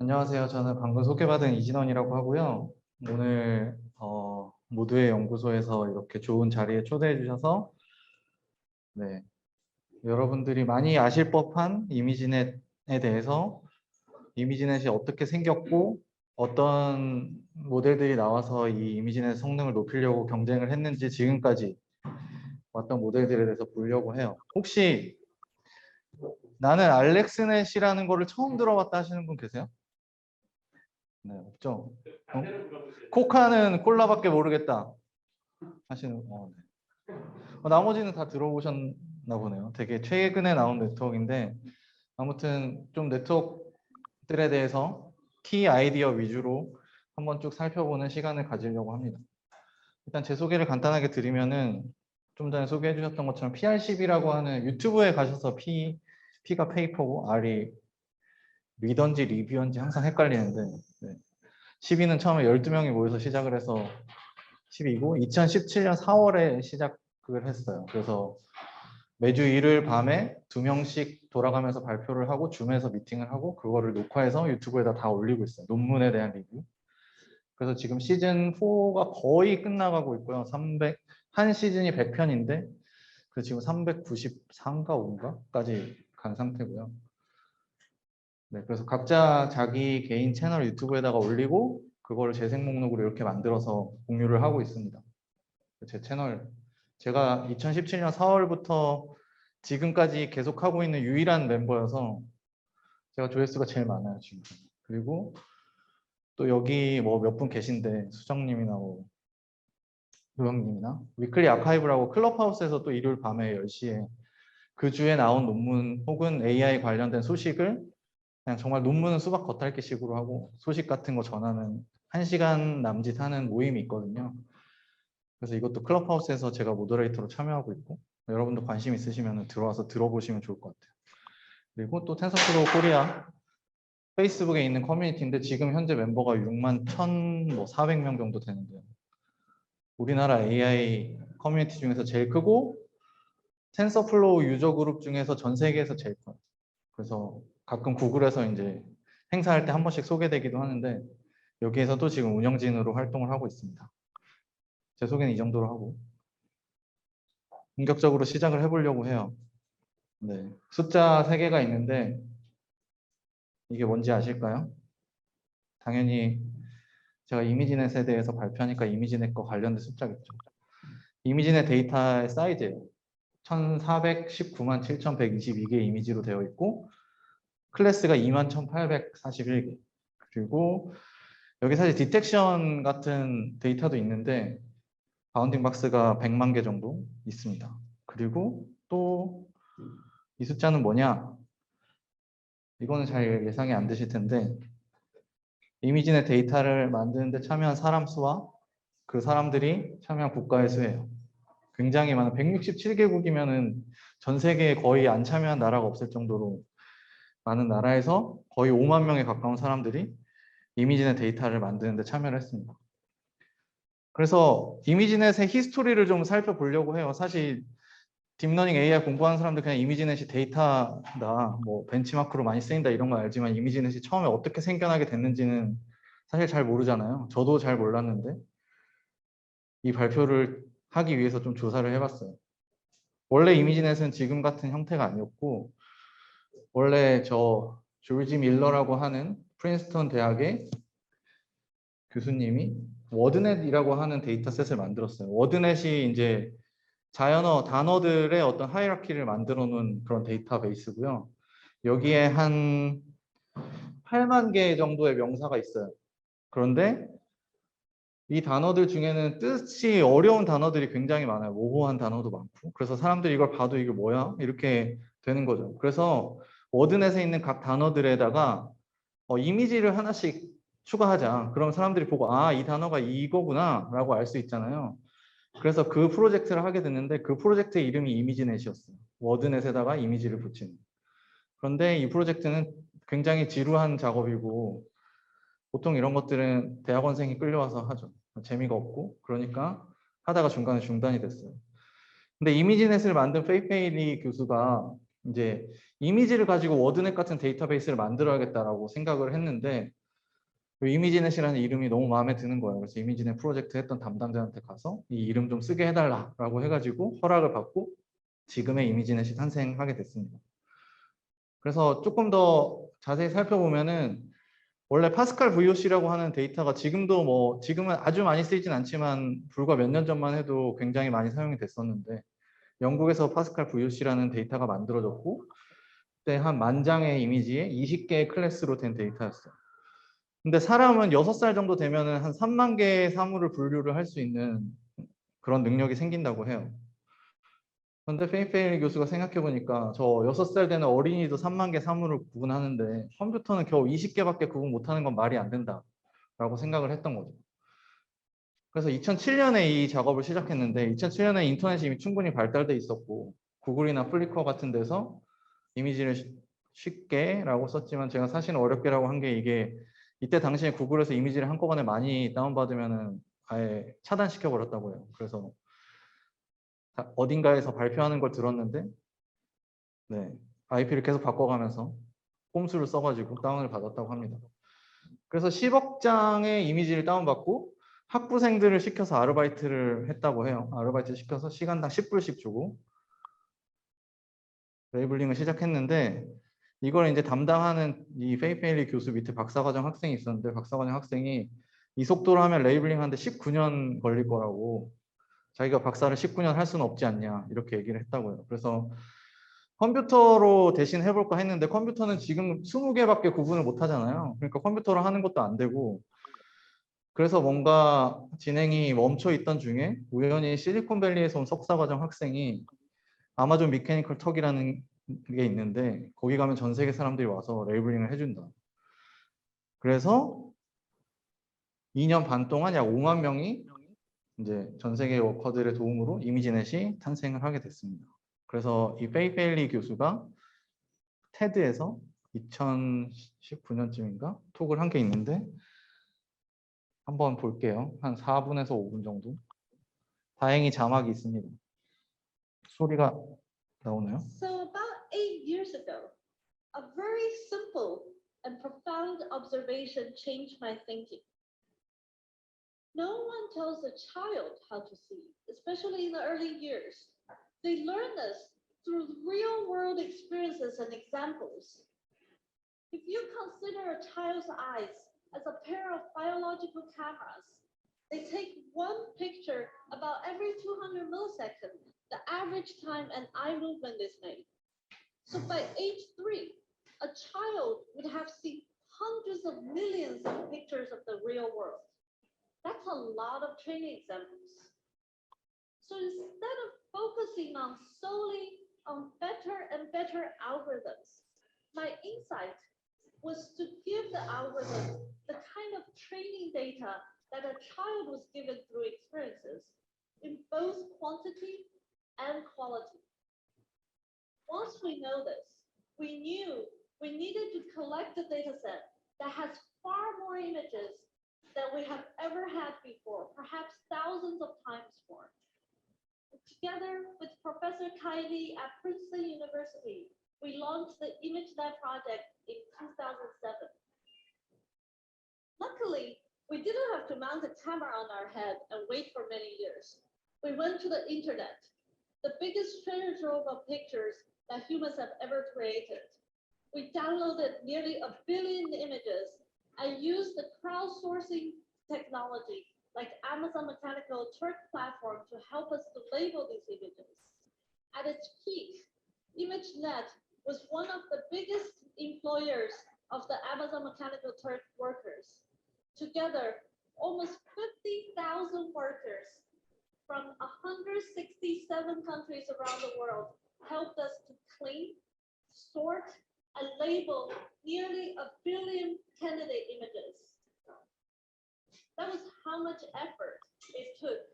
안녕하세요. 저는 방금 소개받은 이진원이라고 하고요. 오늘 모두의 연구소에서 이렇게 좋은 자리에 초대해 주셔서 네, 여러분들이 많이 아실 법한 이미지넷에 대해서 이미지넷이 어떻게 생겼고 어떤 모델들이 나와서 이 이미지넷 성능을 높이려고 경쟁을 했는지 지금까지 왔던 모델들에 대해서 보려고 해요. 혹시 나는 알렉스넷이라는 거를 처음 들어봤다 하시는 분 계세요? 네, 없죠. 코카는 콜라밖에 모르겠다 하시는. 네. 나머지는 다 들어보셨나 보네요. 되게 최근에 나온 네트워크인데 아무튼 좀 네트워크들에 대해서 키 아이디어 위주로 한번 쭉 살펴보는 시간을 가지려고 합니다. 일단 제 소개를 간단하게 드리면은 좀 전에 소개해 주셨던 것처럼 PRCB라고 하는 유튜브에 가셔서 P가 페이퍼고 R이 리던지 리뷰인지 항상 헷갈리는데 네. 12는 처음에 12명이 모여서 시작을 해서 12고 2017년 4월에 시작을 했어요. 그래서 매주 일요일 밤에 2명씩 돌아가면서 발표를 하고 줌에서 미팅을 하고 그거를 녹화해서 유튜브에다 다 올리고 있어요. 논문에 대한 리뷰. 그래서 지금 시즌 4가 거의 끝나가고 있고요. 한 시즌이 100편인데 그 지금 394인가 5인가까지 간 상태고요. 네, 그래서 각자 자기 개인 채널 유튜브에다가 올리고 그거를 재생 목록으로 이렇게 만들어서 공유를 하고 있습니다. 제 채널 제가 2017년 4월부터 지금까지 계속하고 있는 유일한 멤버여서 제가 조회수가 제일 많아요 지금. 그리고 또 여기 뭐 몇 분 계신데 수정님이나 뭐 조영님이나 위클리 아카이브라고 클럽하우스에서 또 일요일 밤에 10시에 그 주에 나온 논문 혹은 AI 관련된 소식을 그냥 정말 논문은 수박 겉핥기식으로 하고 소식 같은 거 전하는 1시간 남짓 하는 모임이 있거든요. 그래서 이것도 클럽하우스에서 제가 모더레이터로 참여하고 있고 여러분도 관심 있으시면 들어와서 들어보시면 좋을 것 같아요. 그리고 또 텐서플로우 코리아 페이스북에 있는 커뮤니티인데 지금 현재 멤버가 6만 1,400명 정도 되는데요. 우리나라 AI 커뮤니티 중에서 제일 크고 텐서플로우 유저 그룹 중에서 전 세계에서 제일 커요. 그래서 가끔 구글에서 이제 행사할 때 한 번씩 소개되기도 하는데 여기에서도 지금 운영진으로 활동을 하고 있습니다. 제 소개는 이 정도로 하고 본격적으로 시작을 해보려고 해요. 네, 숫자 3개가 있는데 이게 뭔지 아실까요? 당연히 제가 이미지넷에 대해서 발표하니까 이미지넷 거 관련된 숫자겠죠. 이미지넷 데이터의 사이즈예요. 1419만 7122개 이미지로 되어 있고 클래스가 21,841개. 그리고 여기 사실 디텍션 같은 데이터도 있는데 바운딩 박스가 100만 개 정도 있습니다. 그리고 또 이 숫자는 뭐냐? 이거는 잘 예상이 안 되실 텐데 이미지넷 데이터를 만드는데 참여한 사람 수와 그 사람들이 참여한 국가의 수예요. 굉장히 많은 167개국이면은 전 세계에 거의 안 참여한 나라가 없을 정도로 많은 나라에서 거의 5만 명에 가까운 사람들이 이미지넷 데이터를 만드는데 참여를 했습니다. 그래서 이미지넷의 히스토리를 좀 살펴보려고 해요. 사실 딥러닝 AI 공부하는 사람들 그냥 이미지넷이 데이터다, 뭐 벤치마크로 많이 쓰인다 이런 거 알지만 이미지넷이 처음에 어떻게 생겨나게 됐는지는 사실 잘 모르잖아요. 저도 잘 몰랐는데 이 발표를 하기 위해서 좀 조사를 해봤어요. 원래 이미지넷은 지금 같은 형태가 아니었고 원래 저 조지 밀러라고 하는 프린스턴 대학의 교수님이 워드넷이라고 하는 데이터셋을 만들었어요. 워드넷이 이제 자연어 단어들의 어떤 하이라키를 만들어 놓은 그런 데이터베이스고요. 여기에 한 8만 개 정도의 명사가 있어요. 그런데 이 단어들 중에는 뜻이 어려운 단어들이 굉장히 많아요. 모호한 단어도 많고. 그래서 사람들이 이걸 봐도 이게 뭐야? 이렇게 되는 거죠. 그래서 워드넷에 있는 각 단어들에다가 이미지를 하나씩 추가하자. 그럼 사람들이 보고 아, 이 단어가 이거구나 라고 알 수 있잖아요. 그래서 그 프로젝트를 하게 됐는데 그 프로젝트의 이름이 이미지넷이었어요. 워드넷에다가 이미지를 붙이는. 그런데 이 프로젝트는 굉장히 지루한 작업이고 보통 이런 것들은 대학원생이 끌려와서 하죠. 재미가 없고 그러니까 하다가 중간에 중단이 됐어요. 근데 이미지넷을 만든 페이페이리 교수가 이제 이미지를 가지고 워드넷 같은 데이터베이스를 만들어야겠다라고 생각을 했는데 그 이미지넷이라는 이름이 너무 마음에 드는 거예요. 그래서 이미지넷 프로젝트 했던 담당자한테 가서 이 이름 좀 쓰게 해달라라고 해가지고 허락을 받고 지금의 이미지넷이 탄생하게 됐습니다. 그래서 조금 더 자세히 살펴보면은 원래 파스칼 VOC라고 하는 데이터가 지금은 아주 많이 쓰이진 않지만 불과 몇 년 전만 해도 굉장히 많이 사용이 됐었는데 영국에서 파스칼 VOC라는 데이터가 만들어졌고 그때 한 10,000장의 이미지에 20개의 클래스로 된 데이터였어요. 근데 사람은 6살 정도 되면은 한 3만 개의 사물을 분류를 할 수 있는 그런 능력이 생긴다고 해요. 그런데 페이페일 교수가 생각해 보니까 저 6살 되는 어린이도 3만 개 사물을 구분하는데 컴퓨터는 겨우 20개밖에 구분 못하는 건 말이 안 된다라고 생각을 했던 거죠. 그래서 2007년에 이 작업을 시작했는데 2007년에 인터넷이 이미 충분히 발달돼 있었고 구글이나 플리커 같은 데서 이미지를 쉽게라고 썼지만 제가 사실은 어렵게라고 한 게 이게 이때 당시에 구글에서 이미지를 한꺼번에 많이 다운받으면은 아예 차단시켜 버렸다고요. 그래서 어딘가에서 발표하는 걸 들었는데 네, IP를 계속 바꿔가면서 꼼수를 써가지고 다운을 받았다고 합니다. 그래서 10억 장의 이미지를 다운받고 학부생들을 시켜서 아르바이트를 했다고 해요. 아르바이트 시켜서 시간당 10불씩 주고 레이블링을 시작했는데 이걸 이제 담당하는 이 페이페일리 교수 밑에 박사과정 학생이 있었는데 박사과정 학생이 이 속도로 하면 레이블링 하는데 19년 걸릴 거라고 자기가 박사를 19년 할 수는 없지 않냐 이렇게 얘기를 했다고요. 그래서 컴퓨터로 대신 해볼까 했는데 컴퓨터는 지금 20개밖에 구분을 못 하잖아요. 그러니까 컴퓨터로 하는 것도 안 되고 그래서 뭔가 진행이 멈춰 있던 중에 우연히 실리콘밸리에서 온 석사과정 학생이 아마존 미케니컬 턱이라는 게 있는데 거기 가면 전 세계 사람들이 와서 레이블링을 해준다. 그래서 2년 반 동안 약 5만 명이 이제 전 세계 워커들의 도움으로 이미지넷이 탄생을 하게 됐습니다. 그래서 이 페이페일리 교수가 테드에서 2019년쯤인가 톡을 한 게 있는데 한번 볼게요. 한 4분에서 5분 정도. 다행히 자막이 있습니다. 소리가 나오나요? So about 8 years ago, a very simple and profound observation changed my thinking. No one tells a child how to see, especially in the early years. They learn this through real-world experiences and examples. If you consider a child's eyes as a pair of biological cameras, they take one picture about every 200 milliseconds, the average time an eye movement is made. So by age 3, a child would have seen hundreds of millions of pictures of the real world. That's a lot of training examples. So instead of focusing on solely on better and better algorithms, my insight was to give the algorithm the kind of training data that a child was given through experiences in both quantity and quality. Once we know this, we knew we needed to collect a data set that has far more images than we have ever had before, perhaps thousands of times more. Together with Professor Kiley at Princeton University, we launched the ImageNet project in 2007. Luckily, we didn't have to mount a camera on our head and wait for many years. We went to the internet, the biggest treasure trove of pictures that humans have ever created. We downloaded nearly 1 billion images and used the crowdsourcing technology like Amazon Mechanical Turk platform to help us to label these images. At its peak, ImageNet was one of the biggest employers of the Amazon Mechanical Turk workers. Together, almost 50,000 workers from 167 countries around the world helped us to clean, sort, and label nearly 1 billion candidate images. That was how much effort it took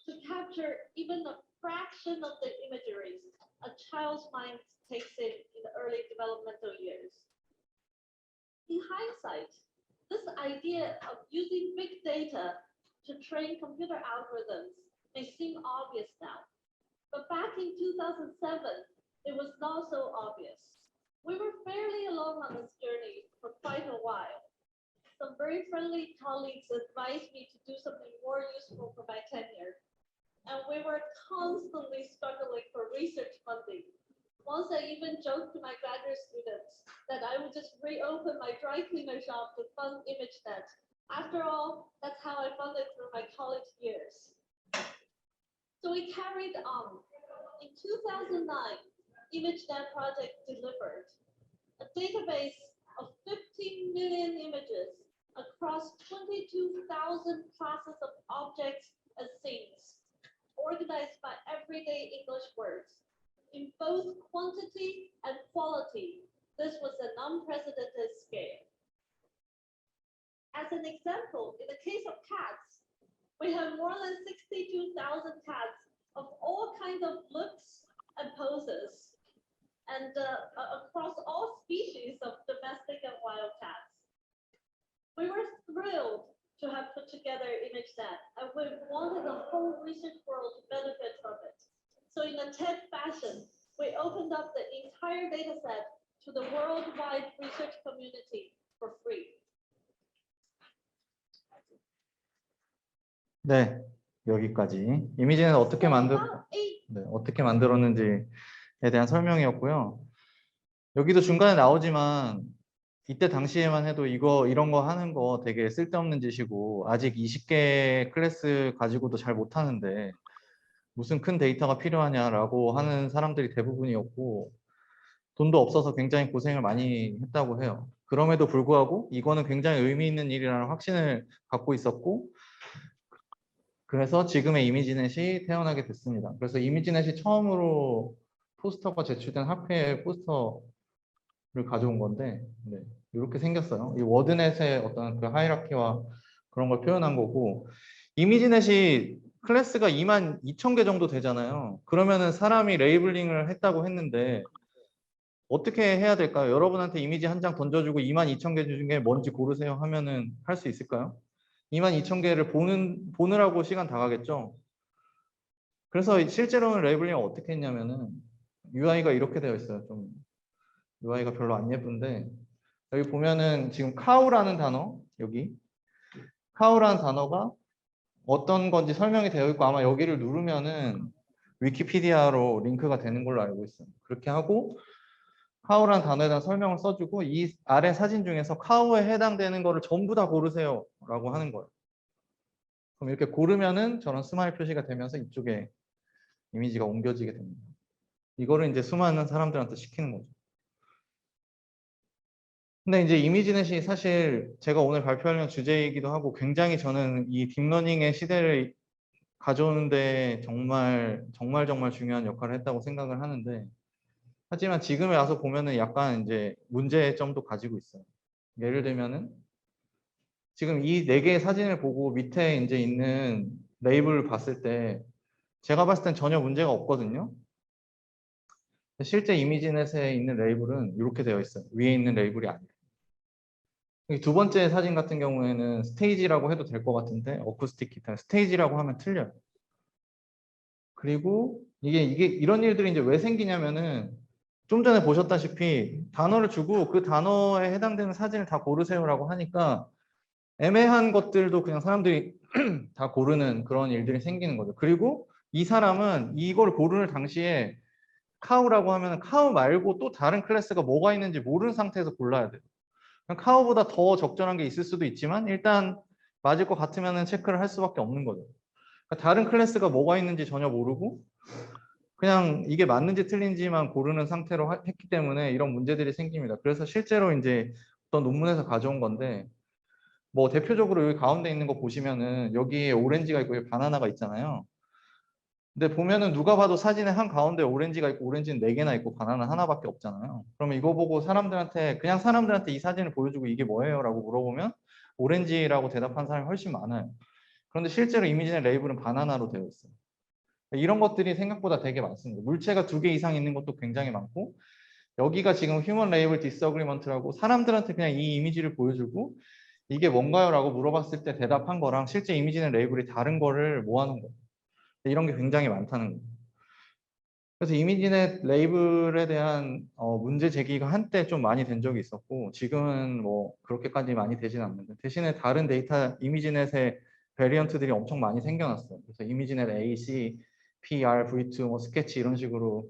to capture even a fraction of the imagery a child's mind takes in the early developmental years. In hindsight, this idea of using big data to train computer algorithms may seem obvious now, but back in 2007, it was not so obvious. We were fairly alone on this journey for quite a while. Some very friendly colleagues advised me to do something more useful for my tenure, and we were constantly struggling for research funding. Once I even joked to my graduate students that I would just reopen my dry cleaner shop to fund ImageNet. After all, that's how I funded through my college years. So we carried on. In 2009, ImageNet project delivered a database of 15 million images across 22,000 classes of objects and scenes, organized by everyday English words. In both quantity and quality, this was an unprecedented scale. As an example, in the case of cats, we have more than 62,000 cats of all kinds of looks and poses, and across all species of domestic and wild cats. We were thrilled to have put together ImageNet, and we wanted the whole research world to benefit from it. So in a TED fashion, we opened up the entire data set to the worldwide research community for free. 네, 여기까지. 이미지는 어떻게 어떻게 만들었는지에 대한 설명이었고요. 여기도 중간에 나오지만 이때 당시에만 해도 이런 거 하는 거 되게 쓸데없는 짓이고 아직 20개 클래스 가지고도 잘 못하는데 무슨 큰 데이터가 필요하냐라고 하는 사람들이 대부분이었고 돈도 없어서 굉장히 고생을 많이 했다고 해요. 그럼에도 불구하고 이거는 굉장히 의미 있는 일이라는 확신을 갖고 있었고 그래서 지금의 이미지넷이 태어나게 됐습니다. 그래서 이미지넷이 처음으로 포스터가 제출된 학회의 포스터를 가져온 건데 네, 이렇게 생겼어요. 이 워드넷의 어떤 그 하이라키와 그런 걸 표현한 거고 이미지넷이 클래스가 22,000개 정도 되잖아요. 그러면은 사람이 레이블링을 했다고 했는데 어떻게 해야 될까요? 여러분한테 이미지 한 장 던져주고 22,000개 중에 뭔지 고르세요 하면은 할 수 있을까요? 22,000개를 보느라고 시간 다 가겠죠? 그래서 실제로는 레이블링을 어떻게 했냐면은 UI가 이렇게 되어 있어요. 좀 UI가 별로 안 예쁜데 여기 보면은 지금 카우라는 단어 여기 카우라는 단어가 어떤 건지 설명이 되어 있고 아마 여기를 누르면은 위키피디아로 링크가 되는 걸로 알고 있어요. 그렇게 하고 카우라는 단어에 대한 설명을 써주고 이 아래 사진 중에서 카우에 해당되는 거를 전부 다 고르세요 라고 하는 거예요. 그럼 이렇게 고르면은 저런 스마일 표시가 되면서 이쪽에 이미지가 옮겨지게 됩니다. 이거를 이제 수많은 사람들한테 시키는 거죠. 근데 이제 이미지넷이 사실 제가 오늘 발표하려는 주제이기도 하고 굉장히 저는 이 딥러닝의 시대를 가져오는데 정말 중요한 역할을 했다고 생각을 하는데 하지만 지금에 와서 보면은 약간 이제 문제점도 가지고 있어요. 예를 들면은 지금 이 4개의 사진을 보고 밑에 이제 있는 레이블을 봤을 때 제가 봤을 땐 전혀 문제가 없거든요. 실제 이미지넷에 있는 레이블은 이렇게 되어 있어요. 위에 있는 레이블이 아니에요. 두 번째 사진 같은 경우에는 스테이지라고 해도 될 것 같은데 어쿠스틱 기타 스테이지라고 하면 틀려요. 그리고 이게 이런 일들이 이제 왜 생기냐면은 좀 전에 보셨다시피 단어를 주고 그 단어에 해당되는 사진을 다 고르세요라고 하니까 애매한 것들도 그냥 사람들이 다 고르는 그런 일들이 생기는 거죠. 그리고 이 사람은 이걸 고르는 당시에 카우라고 하면 카우 말고 또 다른 클래스가 뭐가 있는지 모르는 상태에서 골라야 돼요. 카우보다 더 적절한 게 있을 수도 있지만 일단 맞을 것 같으면 체크를 할 수밖에 없는 거죠. 그러니까 다른 클래스가 뭐가 있는지 전혀 모르고 그냥 이게 맞는지 틀린지만 고르는 상태로 했기 때문에 이런 문제들이 생깁니다. 그래서 실제로 이제 어떤 논문에서 가져온 건데 뭐 대표적으로 여기 가운데 있는 거 보시면은 여기에 오렌지가 있고 여기 바나나가 있잖아요. 근데 보면은 누가 봐도 사진에 한 가운데 오렌지가 있고 오렌지는 4개나 있고 바나나 하나밖에 없잖아요. 그러면 이거 보고 그냥 사람들한테 이 사진을 보여주고 이게 뭐예요? 라고 물어보면 오렌지라고 대답한 사람이 훨씬 많아요. 그런데 실제로 이미지의 레이블은 바나나로 되어 있어요. 이런 것들이 생각보다 되게 많습니다. 물체가 2개 이상 있는 것도 굉장히 많고 여기가 지금 휴먼 레이블 디스어그리먼트라고 사람들한테 그냥 이 이미지를 보여주고 이게 뭔가요? 라고 물어봤을 때 대답한 거랑 실제 이미지는 레이블이 다른 거를 모아놓은 거예요. 이런 게 굉장히 많다는 거예요. 그래서 이미지넷 레이블에 대한 문제 제기가 한때 좀 많이 된 적이 있었고 지금은 뭐 그렇게까지 많이 되진 않는데 대신에 다른 데이터 이미지넷의 베리언트들이 엄청 많이 생겨났어요. 그래서 이미지넷 A, C, P, R, V2, 뭐 스케치 이런 식으로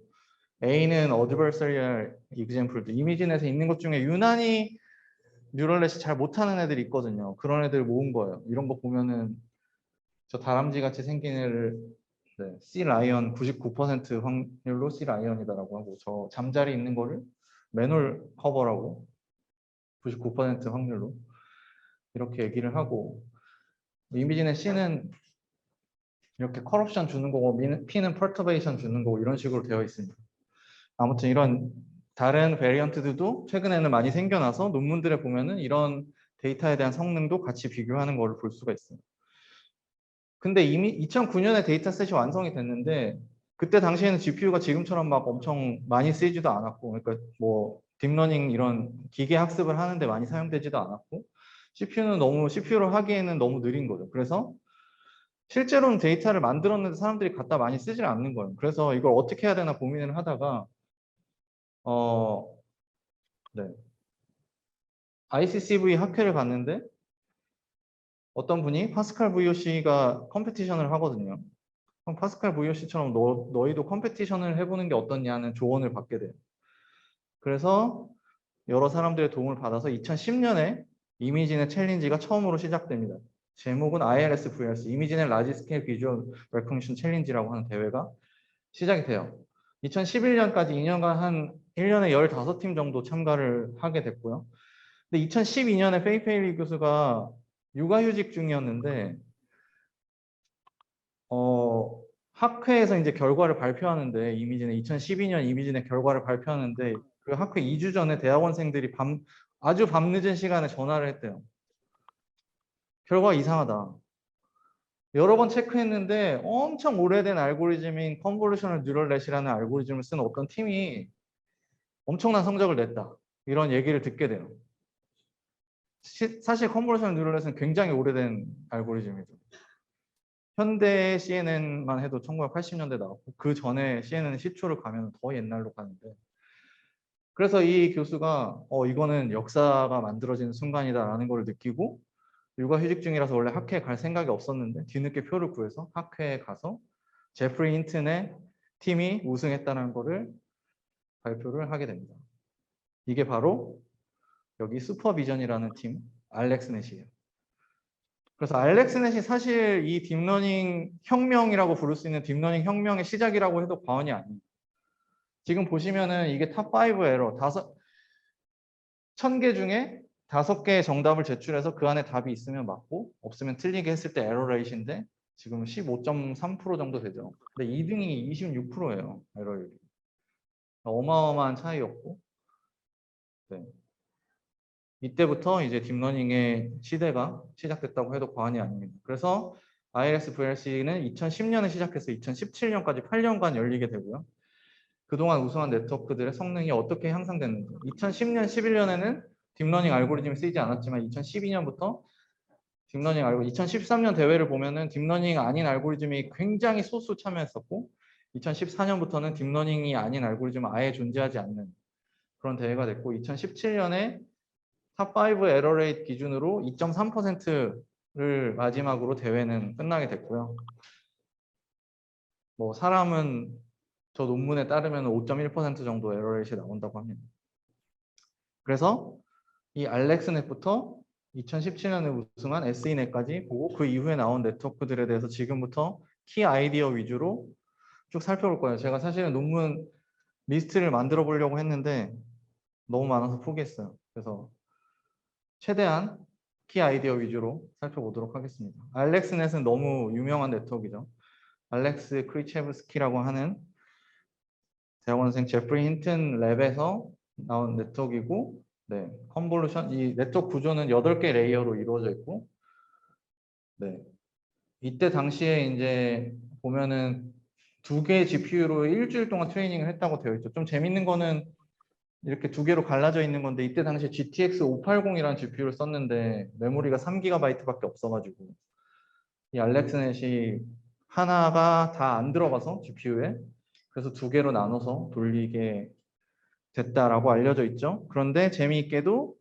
A는 adversarial example도 이미지넷에 있는 것 중에 유난히 뉴럴넷이 잘 못하는 애들이 있거든요. 그런 애들 모은 거예요. 이런 거 보면은 저 다람쥐 같이 생긴 애를 네, C 라이언 99% 확률로 C 라이언이다라고 하고 저 잠자리 있는 거를 맨홀 커버라고 99% 확률로 이렇게 얘기를 하고 이미지넷 C는 이렇게 커럽션 주는 거고 P는 퍼터베이션 주는 거고 이런 식으로 되어 있습니다. 아무튼 이런 다른 베리언트들도 최근에는 많이 생겨나서 논문들에 보면은 이런 데이터에 대한 성능도 같이 비교하는 거를 볼 수가 있어요. 근데 이미 2009년에 데이터셋이 완성이 됐는데 그때 당시에는 GPU가 지금처럼 막 엄청 많이 쓰이지도 않았고 그러니까 뭐 딥러닝 이런 기계 학습을 하는데 많이 사용되지도 않았고 CPU를 하기에는 너무 느린 거죠. 그래서 실제로는 데이터를 만들었는데 사람들이 갖다 많이 쓰질 않는 거예요. 그래서 이걸 어떻게 해야 되나 고민을 하다가 네. ICCV 학회를 갔는데 어떤 분이 파스칼 VOC가 컴페티션을 하거든요. 그럼 파스칼 VOC처럼 너희도 컴페티션을 해보는 게 어떻냐는 조언을 받게 돼요. 그래서 여러 사람들의 도움을 받아서 2010년에 이미지넷 챌린지가 처음으로 시작됩니다. 제목은 ILS vs 이미지넷 라지 스케일 비주얼 레코니션 챌린지라고 하는 대회가 시작이 돼요. 2011년까지 2년간 한 1년에 15팀 정도 참가를 하게 됐고요. 근데 2012년에 페이페일리 교수가 육아휴직 중이었는데 학회에서 이제 결과를 발표하는데 이미지넷 2012년 이미지넷 결과를 발표하는데 그 학회 2주 전에 대학원생들이 아주 밤늦은 시간에 전화를 했대요. 결과가 이상하다. 여러 번 체크했는데 엄청 오래된 알고리즘인 컨볼루셔널 뉴럴넷이라는 알고리즘을 쓴 어떤 팀이 엄청난 성적을 냈다. 이런 얘기를 듣게 돼요. 사실 컨볼루셔널 뉴럴넷은 굉장히 오래된 알고리즘이죠. 현대 CNN만 해도 1980년대 나왔고 그 전에 CNN 시초를 가면 더 옛날로 가는데 그래서 이 교수가 이거는 역사가 만들어지는 순간이다라는 걸 느끼고 육아휴직 중이라서 원래 학회에 갈 생각이 없었는데 뒤늦게 표를 구해서 학회에 가서 제프리 힌튼의 팀이 우승했다는 거를 발표를 하게 됩니다. 이게 바로 여기 슈퍼비전이라는 팀 알렉스넷이에요. 그래서 알렉스넷이 사실 이 딥러닝 혁명이라고 부를 수 있는 딥러닝 혁명의 시작이라고 해도 과언이 아닙니다. 지금 보시면은 이게 탑5 에러 1000개 중에 5개의 정답을 제출해서 그 안에 답이 있으면 맞고 없으면 틀리게 했을 때 에러 레이트인데 지금 15.3% 정도 되죠. 근데 2등이 26%예요. 에러율이. 어마어마한 차이였고 네. 이때부터 이제 딥러닝의 시대가 시작됐다고 해도 과언이 아닙니다. 그래서 ILS VRC는 2010년에 시작해서 2017년까지 8년간 열리게 되고요. 그동안 우수한 네트워크들의 성능이 어떻게 향상됐는지 2010년, 11년에는 딥러닝 알고리즘이 쓰이지 않았지만 2012년부터 딥러닝 알고리즘 2013년 대회를 보면은 딥러닝 아닌 알고리즘이 굉장히 소수 참여했었고 2014년부터는 딥러닝이 아닌 알고리즘은 아예 존재하지 않는 그런 대회가 됐고 2017년에 탑5 에러 레이트 기준으로 2.3%를 마지막으로 대회는 끝나게 됐고요. 뭐 사람은 저 논문에 따르면 5.1% 정도 에러 레이트가 나온다고 합니다. 그래서 이 알렉스넷부터 2017년에 우승한 SE넷까지 보고 그 이후에 나온 네트워크들에 대해서 지금부터 키 아이디어 위주로 쭉 살펴볼 거예요. 제가 사실은 논문 리스트를 만들어 보려고 했는데 너무 많아서 포기했어요. 그래서 최대한 키 아이디어 위주로 살펴보도록 하겠습니다. 알렉스넷은 너무 유명한 네트워크이죠. 알렉스 크리체브스키라고 하는 대학원생 제프리 힌튼 랩에서 나온 네트워크이고 네, 컨볼루션 이 네트워크 구조는 8개 레이어로 이루어져 있고 네. 이때 당시에 이제 보면은 2개의 GPU로 일주일 동안 트레이닝을 했다고 되어 있죠. 좀 재밌는 거는 이렇게 2개로 갈라져 있는 건데 이때 당시에 GTX 580이라는 GPU를 썼는데 메모리가 3GB밖에 없어가지고 이 알렉스넷이 하나가 다 안 들어가서 GPU에 그래서 두 개로 나눠서 돌리게 됐다라고 알려져 있죠. 그런데 재미있게도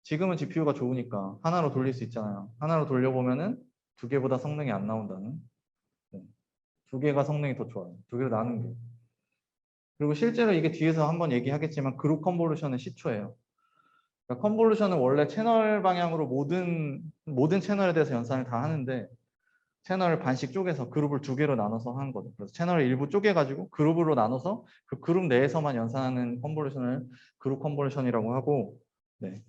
지금은 GPU가 좋으니까 하나로 돌릴 수 있잖아요. 하나로 돌려보면은 두 개보다 성능이 안 나온다는. 네. 두 개가 성능이 더 좋아요. 두 개로 나눈 게. 그리고 실제로 이게 뒤에서 한번 얘기하겠지만 그룹 컨볼루션의 시초예요. 그러니까 컨볼루션은 원래 채널 방향으로 모든 채널에 대해서 연산을 다 하는데 채널을 반씩 쪼개서 그룹을 두 개로 나눠서 하는 거죠. 그래서 채널을 일부 쪼개가지고 그룹으로 나눠서 그 그룹 내에서만 연산하는 컨볼루션을 그룹 컨볼루션이라고 하고, 네.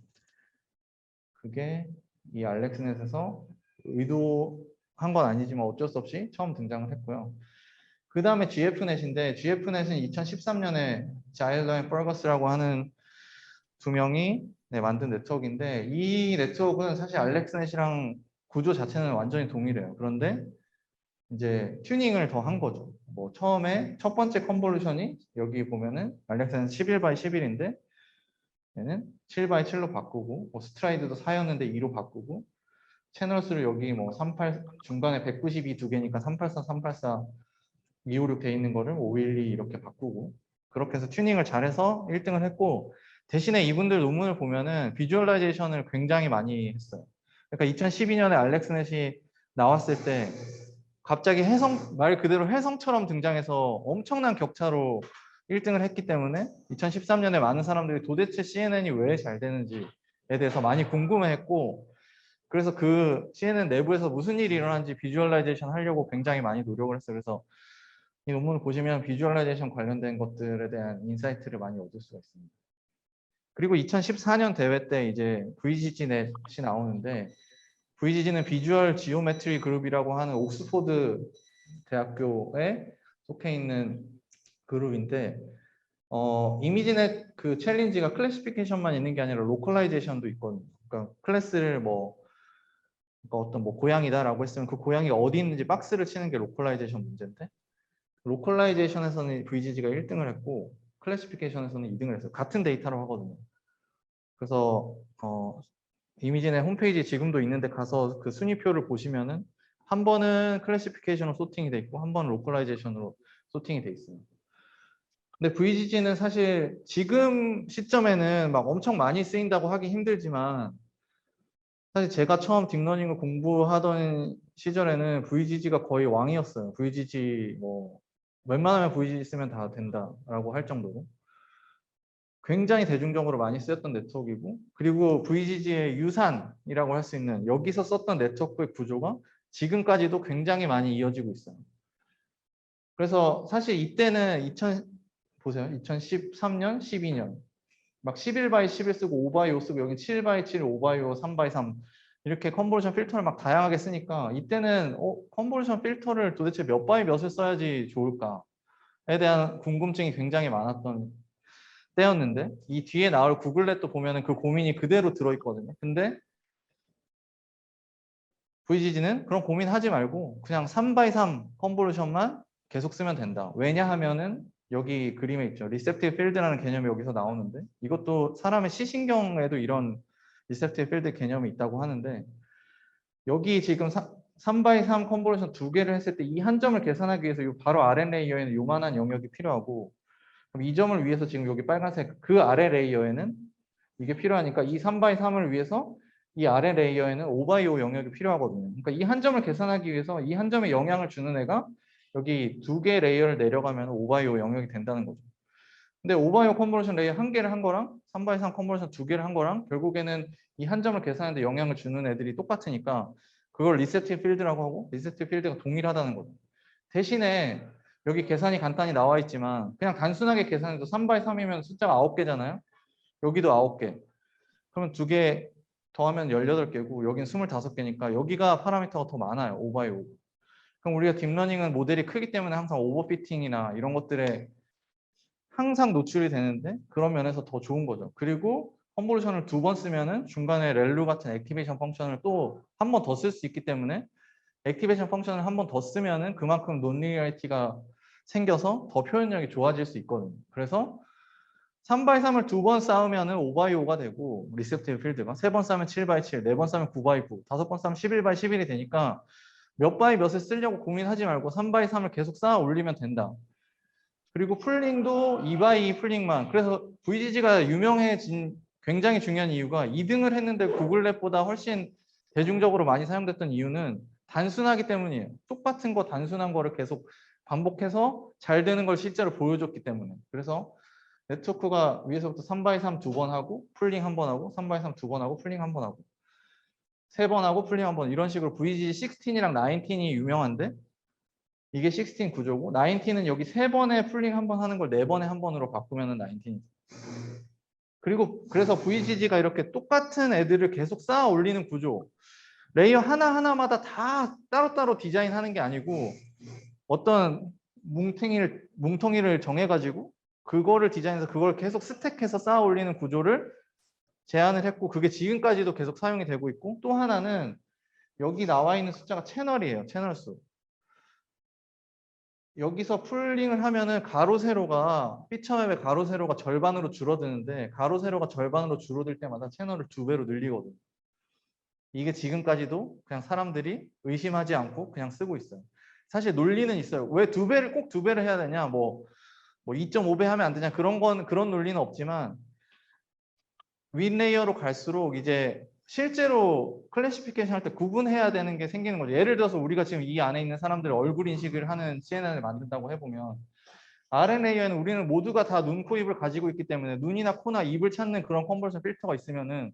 그게 이 알렉스넷에서 의도한 건 아니지만 어쩔 수 없이 처음 등장을 했고요. 그 다음에 GF넷인데 GF넷은 2013년에 자일러 앤 퍼거스라고 하는 두 명이 만든 네트워크인데 이 네트워크는 사실 알렉스넷이랑 구조 자체는 완전히 동일해요. 그런데 이제 튜닝을 더 한 거죠. 뭐 처음에 첫 번째 컨볼루션이 여기 보면은 알렉스넷은 11 by 11인데 얘는 7 by 7로 바꾸고 뭐 스트라이드도 4였는데 2로 바꾸고 채널 수를 여기 뭐 38 중간에 192 두 개니까 384 384 256 돼 있는 거를 512 이렇게 바꾸고 그렇게 해서 튜닝을 잘해서 1등을 했고 대신에 이분들 논문을 보면은 비주얼라이제이션을 굉장히 많이 했어요. 그러니까 2012년에 알렉스넷이 나왔을 때 갑자기 말 그대로 혜성처럼 등장해서 엄청난 격차로 1등을 했기 때문에 2013년에 많은 사람들이 도대체 CNN이 왜 잘 되는지에 대해서 많이 궁금해했고 그래서 그 CNN 내부에서 무슨 일이 일어나는지 비주얼라이제이션 하려고 굉장히 많이 노력을 했어요. 그래서 이 논문을 보시면 비주얼라이제이션 관련된 것들에 대한 인사이트를 많이 얻을 수가 있습니다. 그리고 2014년 대회 때 이제 VGG넷이 나오는데 VGG는 비주얼 지오메트리 그룹이라고 하는 옥스포드 대학교에 속해 있는 그룹인데 이미지넷 그 챌린지가 클래시피케이션만 있는 게 아니라 로컬라이제이션도 있거든요. 그러니까 클래스를 그러니까 어떤 고양이다라고 했으면 그 고양이가 어디 있는지 박스를 치는 게 로컬라이제이션 문제인데 로컬라이제이션에서는 VGG가 1등을 했고 클래시피케이션에서는 2등을 했어요. 같은 데이터로 하거든요. 그래서 이미지넷 홈페이지 지금도 있는데 가서 그 순위표를 보시면은 한 번은 클래시피케이션으로 소팅이 돼 있고 한 번은 로컬라이제이션으로 소팅이 돼 있어요. 근데 VGG는 사실 지금 시점에는 막 엄청 많이 쓰인다고 하기 힘들지만 사실 제가 처음 딥러닝을 공부하던 시절에는 VGG가 거의 왕이었어요. VGG 뭐 웬만하면 VGG 쓰면 다 된다라고 할 정도로 굉장히 대중적으로 많이 쓰였던 네트워크이고 그리고 VGG의 유산이라고 할 수 있는 여기서 썼던 네트워크의 구조가 지금까지도 굉장히 많이 이어지고 있어요. 그래서 사실 이때는 보세요. 2013년, 12년 막 11 by 11 쓰고 5 by 5 쓰고 여기 7 by 7, 5 by 5, 3 by 3 이렇게 컨버전 필터를 막 다양하게 쓰니까 이때는 컨버전 필터를 도대체 몇 by 몇을 써야지 좋을까에 대한 궁금증이 굉장히 많았던 때였는데 이 뒤에 나올 구글렛도 보면은 그 고민이 그대로 들어있거든요. 근데 VGG는 그런 고민하지 말고 그냥 3 by 3 컨볼루션만 계속 쓰면 된다. 왜냐하면은 여기 그림에 있죠. 리셉티브 필드라는 개념이 여기서 나오는데 이것도 사람의 시신경에도 이런 리셉티브 필드 개념이 있다고 하는데 여기 지금 3 by 3 컨볼루션 두 개를 했을 때 이 한 점을 계산하기 위해서 이 바로 아래 레이어에는 요만한 영역이 필요하고 그럼 이 점을 위해서 지금 여기 빨간색 그 아래 레이어에는 이게 필요하니까 이 3 by 3을 위해서 이 아래 레이어에는 5 by 5 영역이 필요하거든요. 그러니까 이 한 점을 계산하기 위해서 이 한 점에 영향을 주는 애가 여기 두 개 레이어를 내려가면 5 by 5 영역이 된다는 거죠. 근데 5 by 5 컨버전 레이어 한 개를 한 거랑 3 by 3 컨버전 두 개를 한 거랑 결국에는 이 한 점을 계산하는데 영향을 주는 애들이 똑같으니까 그걸 리셉티브 필드라고 하고 리셉티브 필드가 동일하다는 거죠. 대신에 여기 계산이 간단히 나와 있지만 그냥 단순하게 계산해도 3 by 3이면 숫자가 9개잖아요. 여기도 9개. 그러면 두 개 더하면 18개고 여기는 25개니까 여기가 파라미터가 더 많아요. 5 by 5. 그럼 우리가 딥러닝은 모델이 크기 때문에 항상 오버피팅이나 이런 것들에 항상 노출이 되는데 그런 면에서 더 좋은 거죠. 그리고 컨볼루션을 두 번 쓰면은 중간에 렐루 같은 액티베이션 펑션을 또 한 번 더 쓸 수 있기 때문에 액티베이션 펑션을 한 번 더 쓰면은 그만큼 논리니얼리티가 생겨서 더 표현력이 좋아질 수 있거든요. 그래서 3 by 3을 두 번 쌓으면은 5 by 5가 되고 리셉티브 필드가 세 번 쌓으면 7 by 7, 네 번 쌓으면 9 by 9, 다섯 번 쌓으면 11 by 11이 되니까 몇 by 몇을 쓰려고 고민하지 말고 3 by 3을 계속 쌓아 올리면 된다. 그리고 풀링도 2x2 풀링만. 그래서 VGG가 유명해진 굉장히 중요한 이유가 2등을 했는데 구글 랩보다 훨씬 대중적으로 많이 사용됐던 이유는 단순하기 때문이에요. 똑같은 거 단순한 거를 계속 반복해서 잘 되는 걸 실제로 보여줬기 때문에. 그래서 네트워크가 위에서부터 3x3 두 번 하고 풀링 한 번 하고 3x3 두 번 하고 풀링 한 번 하고 세 번 하고 풀링 한 번 이런 식으로 VGG 16이랑 19이 유명한데 이게 16 구조고 19은 여기 세 번에 풀링 한 번 하는 걸 네 번에 한 번으로 바꾸면은 19. 그리고 그래서 VGG가 이렇게 똑같은 애들을 계속 쌓아 올리는 구조. 레이어 하나하나마다 다 따로따로 디자인하는 게 아니고 어떤 뭉텅이를 정해가지고 그거를 디자인해서 그걸 계속 스택해서 쌓아 올리는 구조를 제안을 했고 그게 지금까지도 계속 사용이 되고 있고 또 하나는 여기 나와 있는 숫자가 채널이에요. 채널 수. 여기서 풀링을 하면은 가로 세로가 피처맵의 가로 세로가 절반으로 줄어드는데 가로 세로가 절반으로 줄어들 때마다 채널을 2배로 늘리거든요. 이게 지금까지도 그냥 사람들이 의심하지 않고 그냥 쓰고 있어요. 사실 논리는 있어요. 왜 2배를 꼭 2배를 해야 되냐? 뭐 2.5배 하면 안 되냐? 그런 논리는 없지만 윗레이어로 갈수록 이제 실제로 클래시피케이션 할 때 구분해야 되는 게 생기는 거죠. 예를 들어서 우리가 지금 이 안에 있는 사람들 얼굴 인식을 하는 CNN을 만든다고 해보면 RNA에는 우리는 모두가 다 눈, 코, 입을 가지고 있기 때문에 눈이나 코나 입을 찾는 그런 컨버전 필터가 있으면은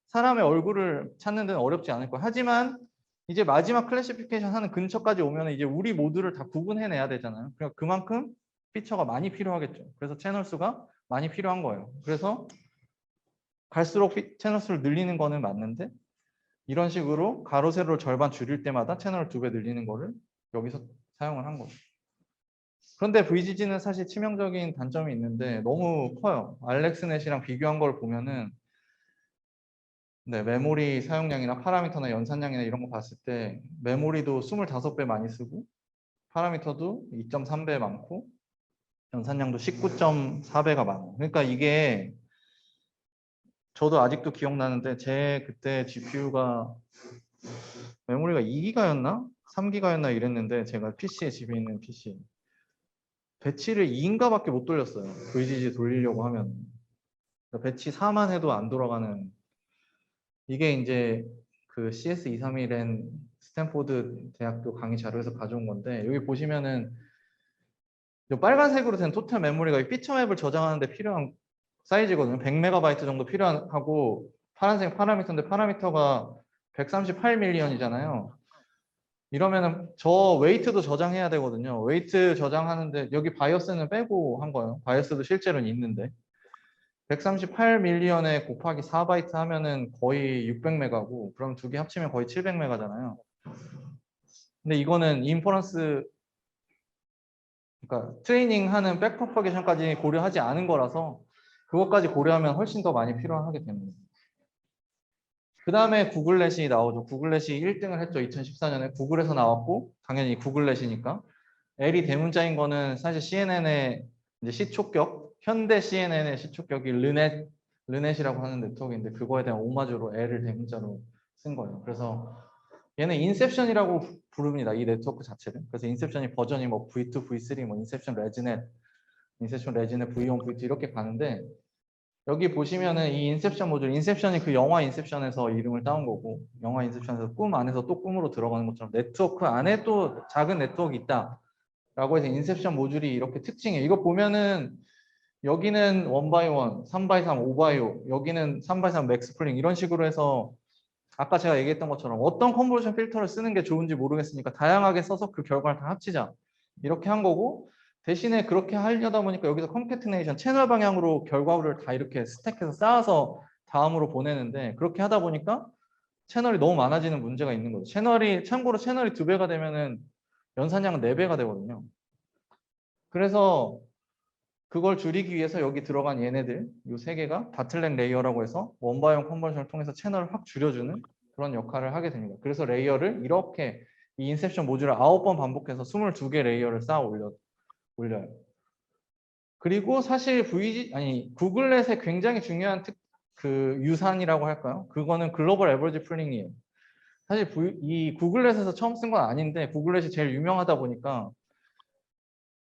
사람의 얼굴을 찾는 데는 어렵지 않을 거예요. 하지만 이제 마지막 클래시피케이션 하는 근처까지 오면 이제 우리 모두를 다 구분해내야 되잖아요. 그러니까 그만큼 피처가 많이 필요하겠죠. 그래서 채널 수가 많이 필요한 거예요. 그래서 갈수록 채널 수를 늘리는 거는 맞는데 이런 식으로 가로 세로를 절반 줄일 때마다 채널을 2배 늘리는 거를 여기서 사용을 한 거죠. 그런데 VGG는 사실 치명적인 단점이 있는데 너무 커요. 알렉스넷이랑 비교한 걸 보면은 네, 메모리 사용량이나 파라미터나 연산량이나 이런 거 봤을 때 메모리도 25배 많이 쓰고 파라미터도 2.3배 많고 연산량도 19.4배가 많아요. 그러니까 이게 저도 아직도 기억나는데 제 그때 GPU가 메모리가 2기가였나? 3기가였나 이랬는데 제가 PC에 집에 있는 PC 배치를 2인가밖에 못 돌렸어요. VGG 돌리려고 하면 그러니까 배치 4만 해도 안 돌아가는 이게 이제 그 CS231엔 스탠포드 대학교 강의 자료에서 가져온 건데 여기 보시면은 이 빨간색으로 된 토탈 메모리가 이 피처맵을 저장하는데 필요한 사이즈거든요. 100MB 정도 필요하고 파란색 파라미터인데 파라미터가 138밀리언이잖아요. 이러면은 저 웨이트도 저장해야 되거든요. 웨이트 저장하는데 여기 바이오스는 빼고 한 거예요. 바이오스도 실제로는 있는데 138밀리언에 곱하기 4바이트 하면은 거의 600메가고 그럼 두 개 합치면 거의 700메가잖아요. 근데 이거는 인퍼런스 그러니까 트레이닝하는 백프로퍼게이션까지 고려하지 않은 거라서 그것까지 고려하면 훨씬 더 많이 필요하게 됩니다. 그 다음에 구글렛이 나오죠. 구글렛이 1등을 했죠. 2014년에 구글에서 나왔고 당연히 구글렛이니까 L이 대문자인 거는 사실 CNN의 이제 시초격 현대 CNN의 시초격이 르넷이라고 하는 네트워크인데 그거에 대한 오마주로 L을 대문자로 쓴 거예요. 그래서 얘는 인셉션이라고 부릅니다. 이 네트워크 자체를. 그래서 인셉션이 버전이 뭐 V2, V3, 뭐 인셉션 레즈넷, V1, V2 이렇게 가는데 여기 보시면은 이 인셉션 모듈, 인셉션이 그 영화 인셉션에서 이름을 따온 거고 영화 인셉션에서 꿈 안에서 또 꿈으로 들어가는 것처럼 네트워크 안에 또 작은 네트워크 있다라고 해서 인셉션 모듈이 이렇게 특징이에요. 이거 보면은 여기는 1x1, 3x3, 5x5, 여기는 3x3 맥스플링 이런 식으로 해서 아까 제가 얘기했던 것처럼 어떤 컨버전 필터를 쓰는 게 좋은지 모르겠으니까 다양하게 써서 그 결과를 다 합치자 이렇게 한 거고 대신에 그렇게 하려다 보니까 여기서 컨캐트네이션 채널 방향으로 결과물을 다 이렇게 스택해서 쌓아서 다음으로 보내는데 그렇게 하다 보니까 채널이 너무 많아지는 문제가 있는 거죠. 참고로 채널이 2배가 되면은 연산량은 4배가 되거든요. 그래서 그걸 줄이기 위해서 여기 들어간 얘네들 이 세 개가 바틀넥 레이어라고 해서 원바이원 컨버전을 통해서 채널을 확 줄여주는 그런 역할을 하게 됩니다. 그래서 레이어를 이렇게 이 인셉션 모듈을 9번 반복해서 22개 레이어를 쌓아 올려요. 그리고 사실 구글넷의 굉장히 중요한 그 유산이라고 할까요? 그거는 글로벌 에버리지 풀링이에요. 사실 이 구글넷에서 처음 쓴 건 아닌데 구글넷이 제일 유명하다 보니까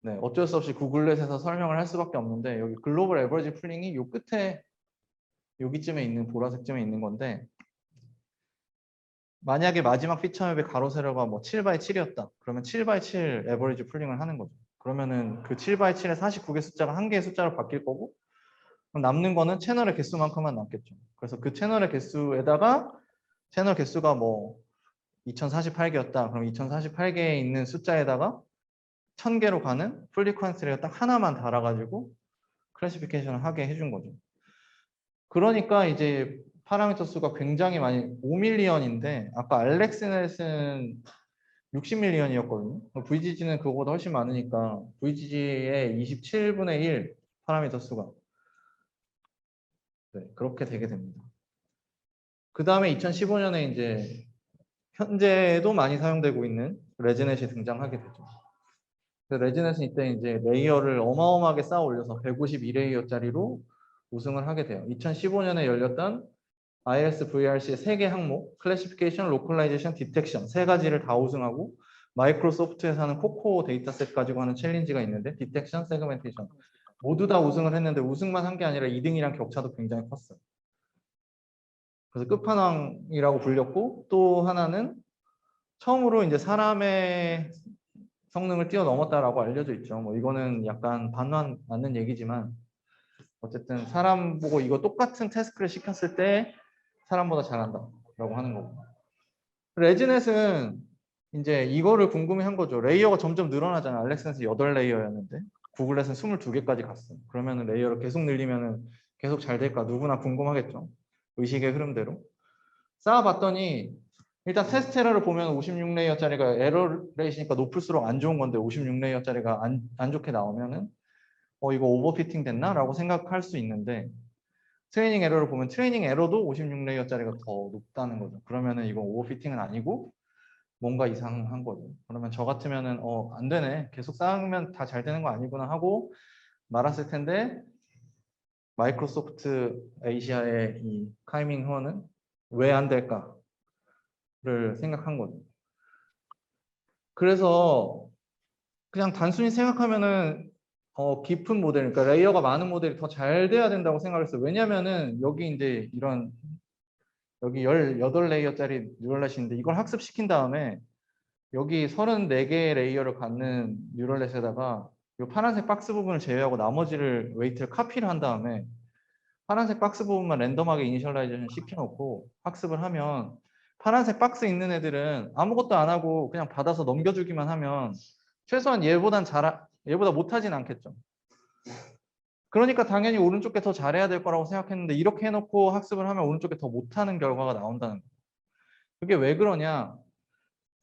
네, 어쩔 수 없이 구글렛에서 설명을 할 수밖에 없는데 여기 글로벌 에버리지 풀링이 요 끝에 여기쯤에 있는 보라색쯤에 있는 건데 만약에 마지막 피처맵의 가로 세로가 뭐 7 x 7이었다. 그러면 7 x 7 에버리지 풀링을 하는 거죠. 그러면은 그 7 x 7의 49개 숫자가 한 개의 숫자로 바뀔 거고 그럼 남는 거는 채널의 개수만큼만 남겠죠. 그래서 그 채널의 개수에다가 채널 개수가 뭐 2048개였다. 그럼 2048개에 있는 숫자에다가 1000개로 가는 프리퀀시를 딱 하나만 달아가지고 클래시피케이션을 하게 해준 거죠. 그러니까 이제 파라미터 수가 굉장히 많이 5밀리언인데 아까 알렉스넷은 60밀리언이었거든요. VGG는 그거보다 훨씬 많으니까 VGG의 27분의 1 파라미터 수가 네, 그렇게 되게 됩니다. 그 다음에 2015년에 이제 현재도 많이 사용되고 있는 레지넷이 등장하게 되죠. 레지넷은 이때 이제 레이어를 어마어마하게 쌓아 올려서 152레이어짜리로 우승을 하게 돼요. 2015년에 열렸던 IS VRC의 3개 항목, 클래시피케이션, 로컬라이제이션, 디텍션 세 가지를 다 우승하고 마이크로소프트에서 하는 코코 데이터셋 가지고 하는 챌린지가 있는데 디텍션, 세그멘테이션 모두 다 우승을 했는데 우승만 한 게 아니라 2등이랑 격차도 굉장히 컸어요. 그래서 끝판왕이라고 불렸고 또 하나는 처음으로 이제 사람의 성능을 뛰어넘었다라고 알려져 있죠. 뭐 이거는 약간 반만 맞는 얘기지만 어쨌든 사람 보고 이거 똑같은 태스크를 시켰을 때 사람보다 잘한다라고 하는 거고. 레지넷은 이제 이거를 궁금해한 거죠. 레이어가 점점 늘어나잖아. 알렉스넷은 8레이어였는데 구글넷은 22개까지 갔어. 그러면 레이어를 계속 늘리면 계속 잘 될까? 누구나 궁금하겠죠. 의식의 흐름대로. 쌓아봤더니 일단 테스트 에러를 보면 56레이어짜리가 에러 레이시니까 높을수록 안 좋은 건데 56레이어짜리가 안 좋게 나오면은 이거 오버피팅 됐나? 라고 생각할 수 있는데 트레이닝 에러를 보면 트레이닝 에러도 56레이어짜리가 더 높다는 거죠. 그러면은 이건 오버피팅은 아니고 뭔가 이상한 거죠. 그러면 저 같으면은 안 되네. 계속 쌓으면 다 잘 되는 거 아니구나 하고 말았을 텐데 마이크로소프트 아시아의 이 카이밍 허는 왜 안 될까? 를 생각한 거죠. 그래서 그냥 단순히 생각하면은 깊은 모델, 그러니까 레이어가 많은 모델이 더 잘 돼야 된다고 생각했어요. 왜냐면은 여기 이제 이런 여기 18레이어짜리 뉴럴넷인데 이걸 학습시킨 다음에 여기 34개의 레이어를 갖는 뉴럴넷에다가 이 파란색 박스 부분을 제외하고 나머지를 웨이트를 카피를 한 다음에 파란색 박스 부분만 랜덤하게 이니셜라이제이션 시켜놓고 학습을 하면 파란색 박스 있는 애들은 아무것도 안 하고 그냥 받아서 넘겨주기만 하면 최소한 얘보다 못하진 않겠죠. 그러니까 당연히 오른쪽 게 더 잘해야 될 거라고 생각했는데 이렇게 해놓고 학습을 하면 오른쪽 게 더 못하는 결과가 나온다는 거예요. 그게 왜 그러냐?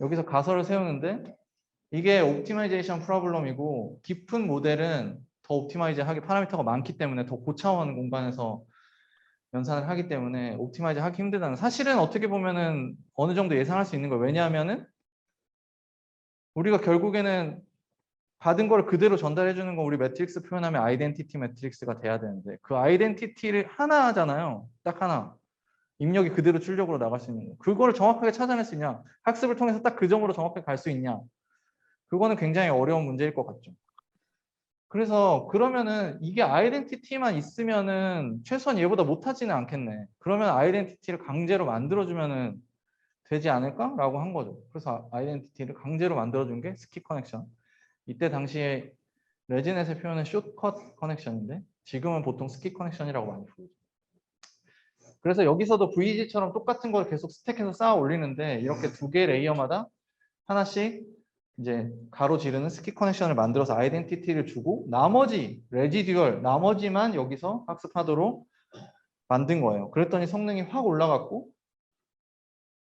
여기서 가설을 세우는데 이게 옵티마이제이션 프로블럼이고 깊은 모델은 더 옵티마이즈하기 파라미터가 많기 때문에 더 고차원 공간에서 연산을 하기 때문에 옵티마이즈 하기 힘들다는 사실은 어떻게 보면은 어느 정도 예상할 수 있는 거예요. 왜냐하면은 우리가 결국에는 받은 걸 그대로 전달해 주는 건 우리 매트릭스 표현하면 아이덴티티 매트릭스가 돼야 되는데 그 아이덴티티를 하나잖아요. 딱 하나. 입력이 그대로 출력으로 나갈 수 있는 거. 그걸 정확하게 찾아낼 수 있냐? 학습을 통해서 딱 그 점으로 정확하게 갈 수 있냐? 그거는 굉장히 어려운 문제일 것 같죠. 그래서 그러면은 이게 아이덴티티만 있으면은 최소한 얘보다 못하지는 않겠네. 그러면 아이덴티티를 강제로 만들어주면은 되지 않을까라고 한 거죠. 그래서 아이덴티티를 강제로 만들어준 게 스키 커넥션. 이때 당시에 레지넷의 표현은 숏컷 커넥션인데 지금은 보통 스키 커넥션이라고 많이 부르죠. 그래서 여기서도 VG처럼 똑같은 걸 계속 스택해서 쌓아 올리는데 이렇게 2개 레이어마다 하나씩 이제 가로지르는 스키 커넥션을 만들어서 아이덴티티를 주고 나머지 레지듀얼 나머지만 여기서 학습하도록 만든 거예요. 그랬더니 성능이 확 올라갔고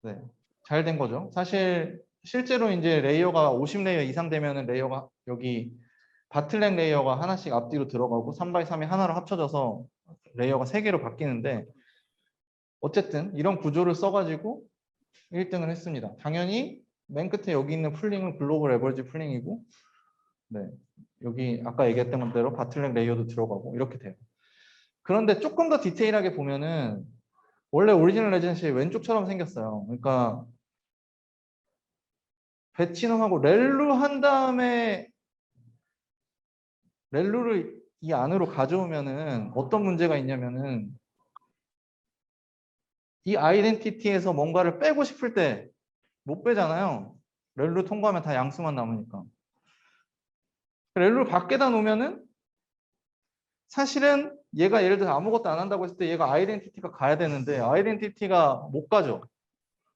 네, 잘 된 거죠. 사실 실제로 이제 레이어가 50레이어 이상 되면은 레이어가 여기 바틀렉 레이어가 하나씩 앞뒤로 들어가고 3x3이 하나로 합쳐져서 레이어가 3개로 바뀌는데 어쨌든 이런 구조를 써가지고 1등을 했습니다. 당연히 맨 끝에 여기 있는 풀링은 글로벌 에버리지 풀링이고 네, 여기 아까 얘기했던 대로 바틀렉 레이어도 들어가고 이렇게 돼요. 그런데 조금 더 디테일하게 보면은 원래 오리지널 레전시 왼쪽처럼 생겼어요. 그러니까 배치놈하고 렐로 한 다음에 렐루를 이 안으로 가져오면은 어떤 문제가 있냐면은 이 아이덴티티에서 뭔가를 빼고 싶을 때 못 빼잖아요. 렐루 통과하면 다 양수만 남으니까. 렐루를 밖에다 놓으면은 사실은 얘가 예를 들어 아무것도 안 한다고 했을 때 얘가 아이덴티티가 가야 되는데 아이덴티티가 못 가죠.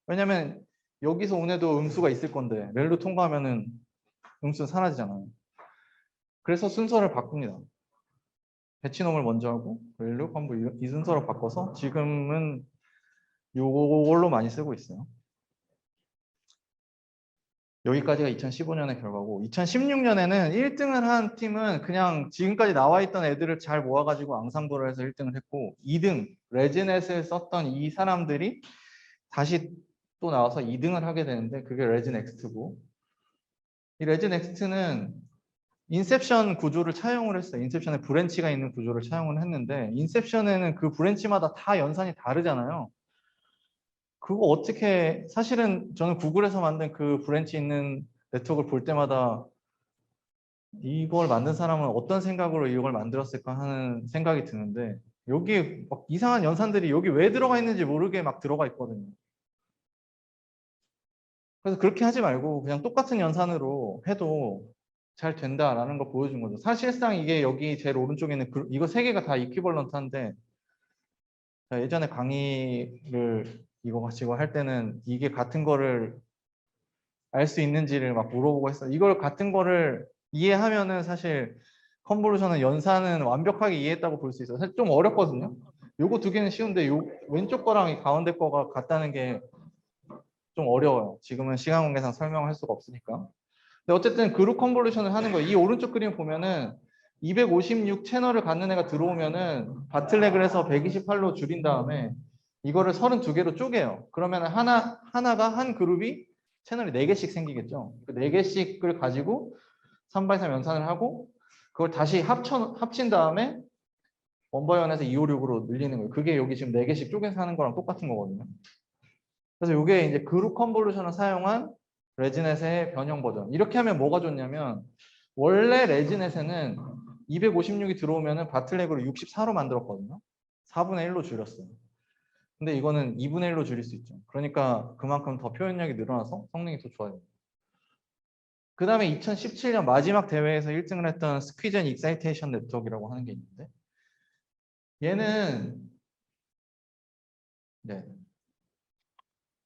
왜냐면 여기서 온에도 음수가 있을 건데 렐루 통과하면은 음수는 사라지잖아요. 그래서 순서를 바꿉니다. 배치놈을 먼저 하고 렐루 컴보 이 순서로 바꿔서 지금은 요걸로 많이 쓰고 있어요. 여기까지가 2015년의 결과고 2016년에는 1등을 한 팀은 그냥 지금까지 나와 있던 애들을 잘 모아가지고 앙상블을 해서 1등을 했고 2등 레즈넷을 썼던 이 사람들이 다시 또 나와서 2등을 하게 되는데 그게 레즈넥스트고 이 레즈넥스트는 인셉션 구조를 차용을 했어요. 인셉션에 브랜치가 있는 구조를 차용을 했는데 인셉션에는 그 브랜치마다 다 연산이 다르잖아요. 그거 어떻게 사실은 저는 구글에서 만든 그 브랜치 있는 네트워크를 볼 때마다 이걸 만든 사람은 어떤 생각으로 이걸 만들었을까 하는 생각이 드는데 여기 막 이상한 연산들이 여기 왜 들어가 있는지 모르게 막 들어가 있거든요. 그래서 그렇게 하지 말고 그냥 똑같은 연산으로 해도 잘 된다라는 걸 보여준 거죠. 사실상 이게 여기 제일 오른쪽에 있는 이거 세 개가 다 이퀴벌런트한데 예전에 강의를 이거 가지고 할 때는 이게 같은 거를 알 수 있는지를 막 물어보고 했어요. 이걸 같은 거를 이해하면은 사실 컨볼루션은 연산은 완벽하게 이해했다고 볼 수 있어요. 사실 좀 어렵거든요. 요거 두 개는 쉬운데 요 왼쪽 거랑 이 가운데 거가 같다는 게 좀 어려워요. 지금은 시간 관계상 설명할 수가 없으니까. 근데 어쨌든 그룹 컨볼루션을 하는 거예요. 이 오른쪽 그림 보면은 256 채널을 갖는 애가 들어오면은 바틀렉을 해서 128로 줄인 다음에 이거를 32개로 쪼개요. 그러면 하나가 한 그룹이 채널이 4개씩 생기겠죠. 그 4개씩을 가지고 3x3 연산을 하고 그걸 다시 합친 다음에 원바이원에서 256으로 늘리는 거예요. 그게 여기 지금 4개씩 쪼개서 하는 거랑 똑같은 거거든요. 그래서 이게 이제 그룹 컨볼루션을 사용한 레지넷의 변형 버전. 이렇게 하면 뭐가 좋냐면 원래 레지넷에는 256이 들어오면은 바틀렉으로 64로 만들었거든요. 4분의 1로 줄였어요. 근데 이거는 2분의 1로 줄일 수 있죠. 그러니까 그만큼 더 표현력이 늘어나서 성능이 더 좋아요. 그 다음에 2017년 마지막 대회에서 1등을 했던 스퀴즈 앤 익사이테이션 네트워크라고 하는 게 있는데 얘는 네.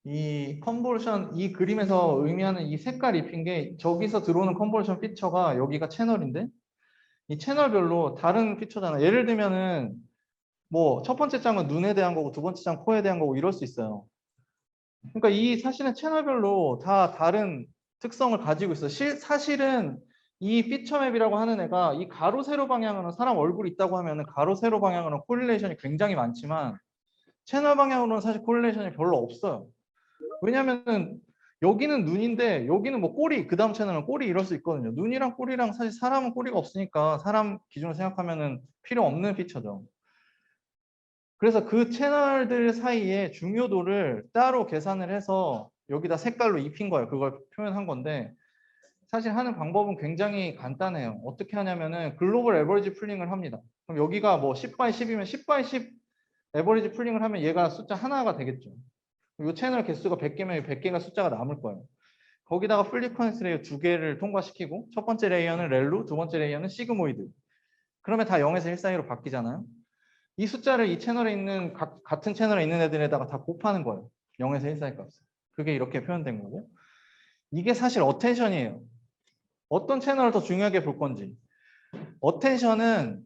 이 컨볼루션 이 그림에서 의미하는 이 색깔 입힌 게 저기서 들어오는 컨볼루션 피처가 여기가 채널인데 이 채널별로 다른 피처잖아. 예를 들면은 뭐 첫 번째 장은 눈에 대한 거고 두 번째 장 코에 대한 거고 이럴 수 있어요. 그러니까 이 사실은 채널별로 다 다른 특성을 가지고 있어. 사실은 이 피처맵이라고 하는 애가 이 가로 세로 방향으로는 사람 얼굴이 있다고 하면은 가로 세로 방향으로는 코릴레이션이 굉장히 많지만 채널 방향으로는 사실 코릴레이션이 별로 없어요. 왜냐면은 여기는 눈인데 여기는 뭐 꼬리 그 다음 채널은 꼬리 이럴 수 있거든요. 눈이랑 꼬리랑 사실 사람은 꼬리가 없으니까 사람 기준으로 생각하면은 필요 없는 피처죠. 그래서 그 채널들 사이에 중요도를 따로 계산을 해서 여기다 색깔로 입힌 거예요. 그걸 표현한 건데 사실 하는 방법은 굉장히 간단해요. 어떻게 하냐면은 글로벌 에버리지 풀링을 합니다. 그럼 여기가 뭐 10 by 10이면 10 by 10 에버리지 풀링을 하면 얘가 숫자 하나가 되겠죠. 이 채널 개수가 100개면 100개가 숫자가 남을 거예요. 거기다가 플리커넌스 레이어 2개를 통과시키고 첫 번째 레이어는 렐루, 두 번째 레이어는 시그모이드. 그러면 다 0에서 1 사이로 바뀌잖아요. 이 숫자를 이 채널에 있는 같은 채널에 있는 애들에다가 다 곱하는 거예요. 0에서 1 사이 값을. 그게 이렇게 표현된 거고. 이게 사실 어텐션이에요. 어떤 채널을 더 중요하게 볼 건지. 어텐션의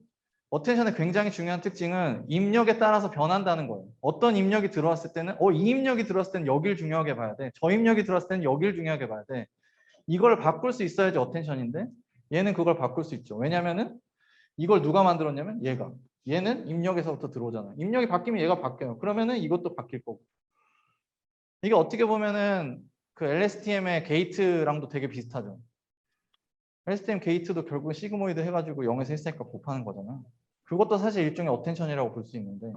굉장히 중요한 특징은 입력에 따라서 변한다는 거예요. 어떤 입력이 들어왔을 때는 이 입력이 들어왔을 때는 여기를 중요하게 봐야 돼. 저 입력이 들어왔을 때는 여기를 중요하게 봐야 돼. 이걸 바꿀 수 있어야지 어텐션인데 얘는 그걸 바꿀 수 있죠. 왜냐면은 이걸 누가 만들었냐면 얘가. 얘는 입력에서부터 들어오잖아요. 입력이 바뀌면 얘가 바뀌어요. 그러면은 이것도 바뀔 거고. 이게 어떻게 보면은 그 LSTM의 게이트랑도 되게 비슷하죠. LSTM 게이트도 결국 시그모이드 해가지고 0에서 1사이값 곱하는 거잖아. 그것도 사실 일종의 어텐션이라고 볼 수 있는데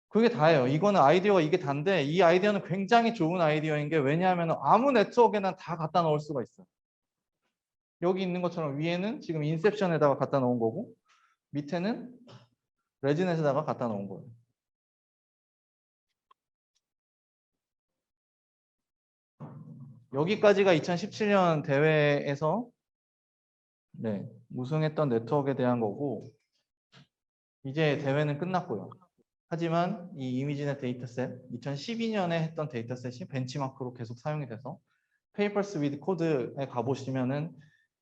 그게 다예요. 이거는 아이디어가 이게 단데 이 아이디어는 굉장히 좋은 아이디어인 게 왜냐하면 아무 네트워크에나 다 갖다 넣을 수가 있어요. 여기 있는 것처럼 위에는 지금 인셉션에다가 갖다 놓은 거고 밑에는 레지넷에다가 갖다 놓은 거예요. 여기까지가 2017년 대회에서 네, 우승했던 네트워크에 대한 거고 이제 대회는 끝났고요. 하지만 이 이미지넷 데이터셋 2012년에 했던 데이터셋이 벤치마크로 계속 사용이 돼서 페이퍼스 위드 코드에 가보시면은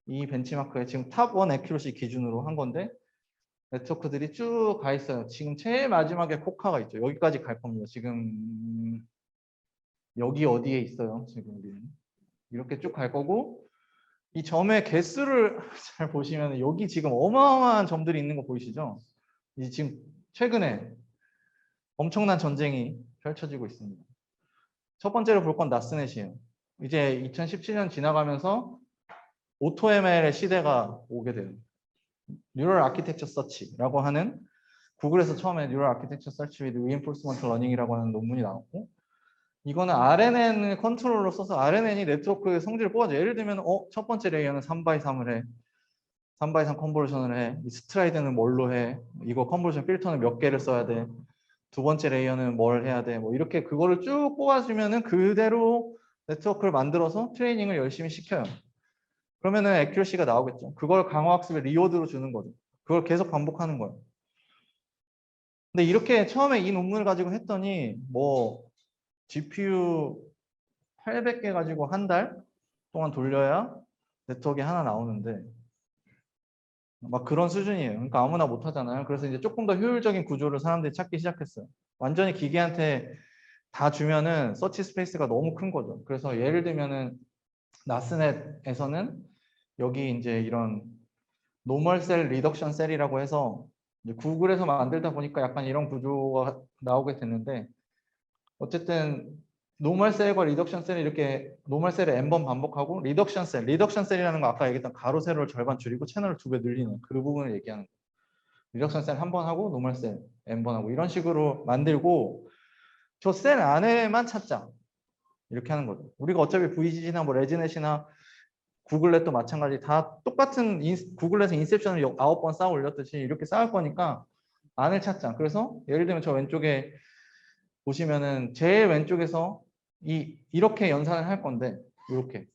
이 벤치마크에 지금 탑1 애큐러시 기준으로 한 건데 네트워크들이 쭉 가 있어요. 지금 제일 마지막에 코카가 있죠. 여기까지 갈 겁니다. 지금 여기 어디에 있어요. 지금 우리는 이렇게 쭉 갈 거고 이 점의 개수를 잘 보시면 여기 지금 어마어마한 점들이 있는 거 보이시죠? 이 지금 최근에 엄청난 전쟁이 펼쳐지고 있습니다. 첫 번째로 볼 건 나스넷이에요. 이제 2017년 지나가면서 오토ML의 시대가 오게 돼요. 뉴럴 아키텍처 서치라고 하는 구글에서 처음에 뉴럴 아키텍처 서치 with reinforcement learning이라고 하는 논문이 나왔고 이거는 RNN 컨트롤러 써서 RNN이 네트워크의 성질을 뽑아줘. 예를 들면 첫 번째 레이어는 3x3을 해. 3x3 컨버전을 해. 이 스트라이드는 뭘로 해. 이거 컨버전 필터는 몇 개를 써야 돼. 두 번째 레이어는 뭘 해야 돼. 뭐 이렇게 그거를 쭉 뽑아주면은 그대로 네트워크를 만들어서 트레이닝을 열심히 시켜요. 그러면은 애큐러시가 나오겠죠. 그걸 강화학습의 리워드로 주는 거죠. 그걸 계속 반복하는 거예요. 근데 이렇게 처음에 이 논문을 가지고 했더니 뭐 GPU 800개 가지고 한 달 동안 돌려야 네트워크가 하나 나오는데 막 그런 수준이에요. 그러니까 아무나 못 하잖아요. 그래서 이제 조금 더 효율적인 구조를 사람들이 찾기 시작했어요. 완전히 기계한테 다 주면은 서치 스페이스가 너무 큰 거죠. 그래서 예를 들면은 나스넷에서는 여기 이제 이런 노멀 셀 리덕션 셀이라고 해서 이제 구글에서 만들다 보니까 약간 이런 구조가 나오게 됐는데 어쨌든 노멀 셀과 리덕션 셀을 이렇게 노멀 셀을 n번 반복하고 리덕션 셀이라는 거 아까 얘기했던 가로 세로를 절반 줄이고 채널을 2배 늘리는 그 부분을 얘기하는 거예요. 리덕션 셀 한 번 하고 노멀 셀 n번 하고 이런 식으로 만들고 저 셀 안에만 찾자 이렇게 하는 거죠. 우리가 어차피 VGG나 뭐 레지넷이나 구글넷도 마찬가지 다 똑같은 구글넷에서 인셉션을 9번 쌓아 올렸듯이 이렇게 쌓을 거니까 안을 찾자. 그래서 예를 들면 저 왼쪽에 보시면은 제일 왼쪽에서 이렇게 연산을 할 건데 이렇게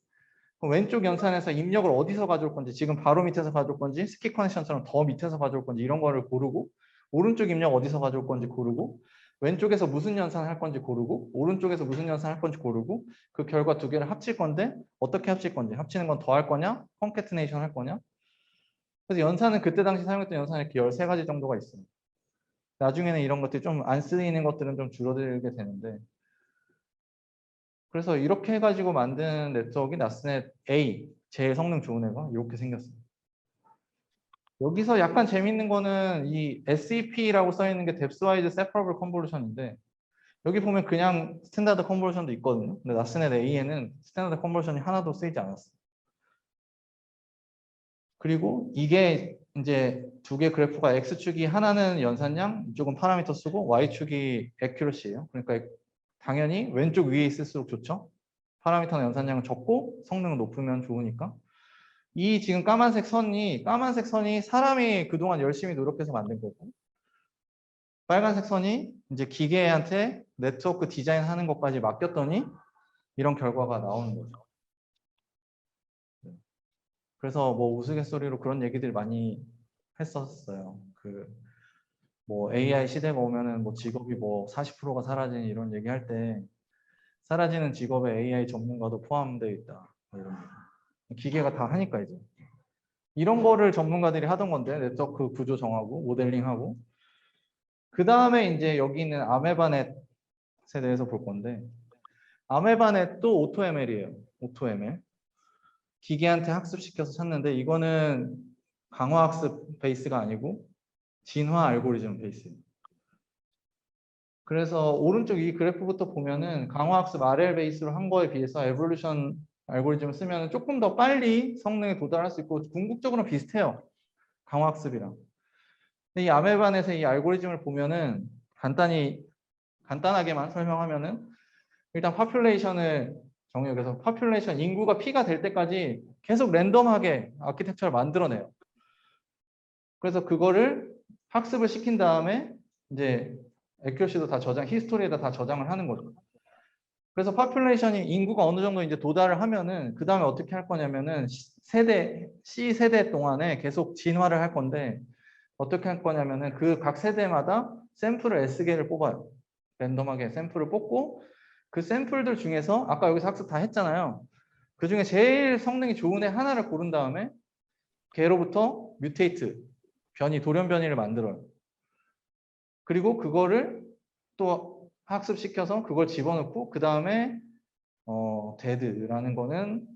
그럼 왼쪽 연산에서 입력을 어디서 가져올 건지 지금 바로 밑에서 가져올 건지 스키 커넥션처럼 더 밑에서 가져올 건지 이런 거를 고르고 오른쪽 입력 어디서 가져올 건지 고르고 왼쪽에서 무슨 연산을 할 건지 고르고 오른쪽에서 무슨 연산을 할 건지 고르고 그 결과 두 개를 합칠 건데 어떻게 합칠 건지 합치는 건 더 할 거냐 컨캐트네이션 할 거냐 그래서 연산은 그때 당시 사용했던 연산이 이렇게 13가지 정도가 있어요. 나중에는 이런 것들이 좀 안 쓰이는 것들은 좀 줄어들게 되는데 그래서 이렇게 해가지고 만든 네트워크가 나스넷 A 제일 성능 좋은 애가 이렇게 생겼어요. 여기서 약간 재밌는 거는 이 SEP라고 써 있는 게 Depthwise Separable Convolution인데 여기 보면 그냥 스탠다드 컨버전도 있거든요. 근데 나스넷 A에는 스탠다드 컨버전이 하나도 쓰이지 않았어요. 그리고 이게 이제 두 개 그래프가 X축이 하나는 연산량, 이쪽은 파라미터 쓰고 Y축이 accuracy예요. 그러니까 당연히 왼쪽 위에 있을수록 좋죠. 파라미터나 연산량은 적고 성능은 높으면 좋으니까. 이 지금 까만색 선이 사람이 그동안 열심히 노력해서 만든 거고 빨간색 선이 이제 기계한테 네트워크 디자인하는 것까지 맡겼더니 이런 결과가 나오는 거죠. 그래서 뭐 우스갯소리로 그런 얘기들 많이 했었어요. 그 뭐 AI 시대가 오면은 뭐 직업이 뭐 40%가 사라지는 이런 얘기할 때 사라지는 직업에 AI 전문가도 포함되어 있다. 뭐 이런 거. 기계가 다 하니까 이제 이런 거를 전문가들이 하던 건데 네트워크 구조 정하고 모델링하고 그 다음에 이제 여기 있는 아메바넷에 대해서 볼 건데 아메바넷도 오토ML이에요. 오토ML. 기계한테 학습시켜서 찾는데 이거는 강화학습 베이스가 아니고 진화 알고리즘 베이스예요. 그래서 오른쪽 이 그래프부터 보면은 강화학습 RL 베이스로 한 거에 비해서 에볼루션 알고리즘을 쓰면 조금 더 빨리 성능에 도달할 수 있고 궁극적으로 비슷해요. 강화학습이랑. 근데 이 아메바넷의 이 알고리즘을 보면은 간단하게만 설명하면은 일단 파퓰레이션을 정의역에서 population 인구가 P가 될 때까지 계속 랜덤하게 아키텍처를 만들어내요. 그래서 그거를 학습을 시킨 다음에 이제 액큐러시도 다 저장, 히스토리에다 다 저장을 하는 거죠. 그래서 population이 인구가 어느 정도 이제 도달을 하면은 그 다음에 어떻게 할 거냐면은 C 세대 동안에 계속 진화를 할 건데 어떻게 할 거냐면은 그 각 세대마다 샘플을 S개를 뽑아요. 랜덤하게 샘플을 뽑고 그 샘플들 중에서 아까 여기서 학습 다 했잖아요. 그 중에 제일 성능이 좋은 애 하나를 고른 다음에 걔로부터 뮤테이트, 돌연 변이를 만들어요. 그리고 그거를 또 학습시켜서 그걸 집어넣고 그 다음에 dead라는 거는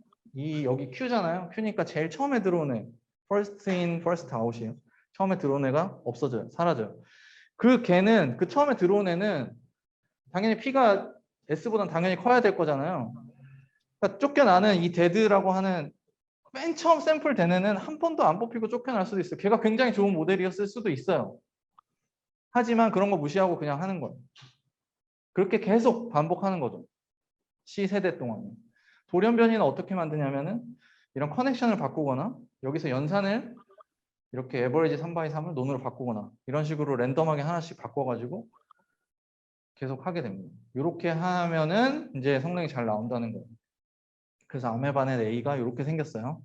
여기 Q잖아요. Q니까 제일 처음에 들어온 애 first in, first out이에요. 처음에 들어온 애가 없어져요. 사라져요. 그 걔는 그 처음에 들어온 애는 당연히 P가 S보다는 당연히 커야 될 거잖아요. 그러니까 쫓겨나는 이 dead라고 하는 맨 처음 샘플 된 애는 한 번도 안 뽑히고 쫓겨날 수도 있어요. 걔가 굉장히 좋은 모델이었을 수도 있어요. 하지만 그런 거 무시하고 그냥 하는 거예요. 그렇게 계속 반복하는 거죠. C 세대 동안. 돌연 변이는 어떻게 만드냐면은 이런 커넥션을 바꾸거나 여기서 연산을 이렇게 에버리지 3/3을 논으로 바꾸거나 이런 식으로 랜덤하게 하나씩 바꿔가지고 계속 하게 됩니다. 이렇게 하면은 이제 성능이 잘 나온다는 거예요. 그래서 아메바넷 A가 이렇게 생겼어요.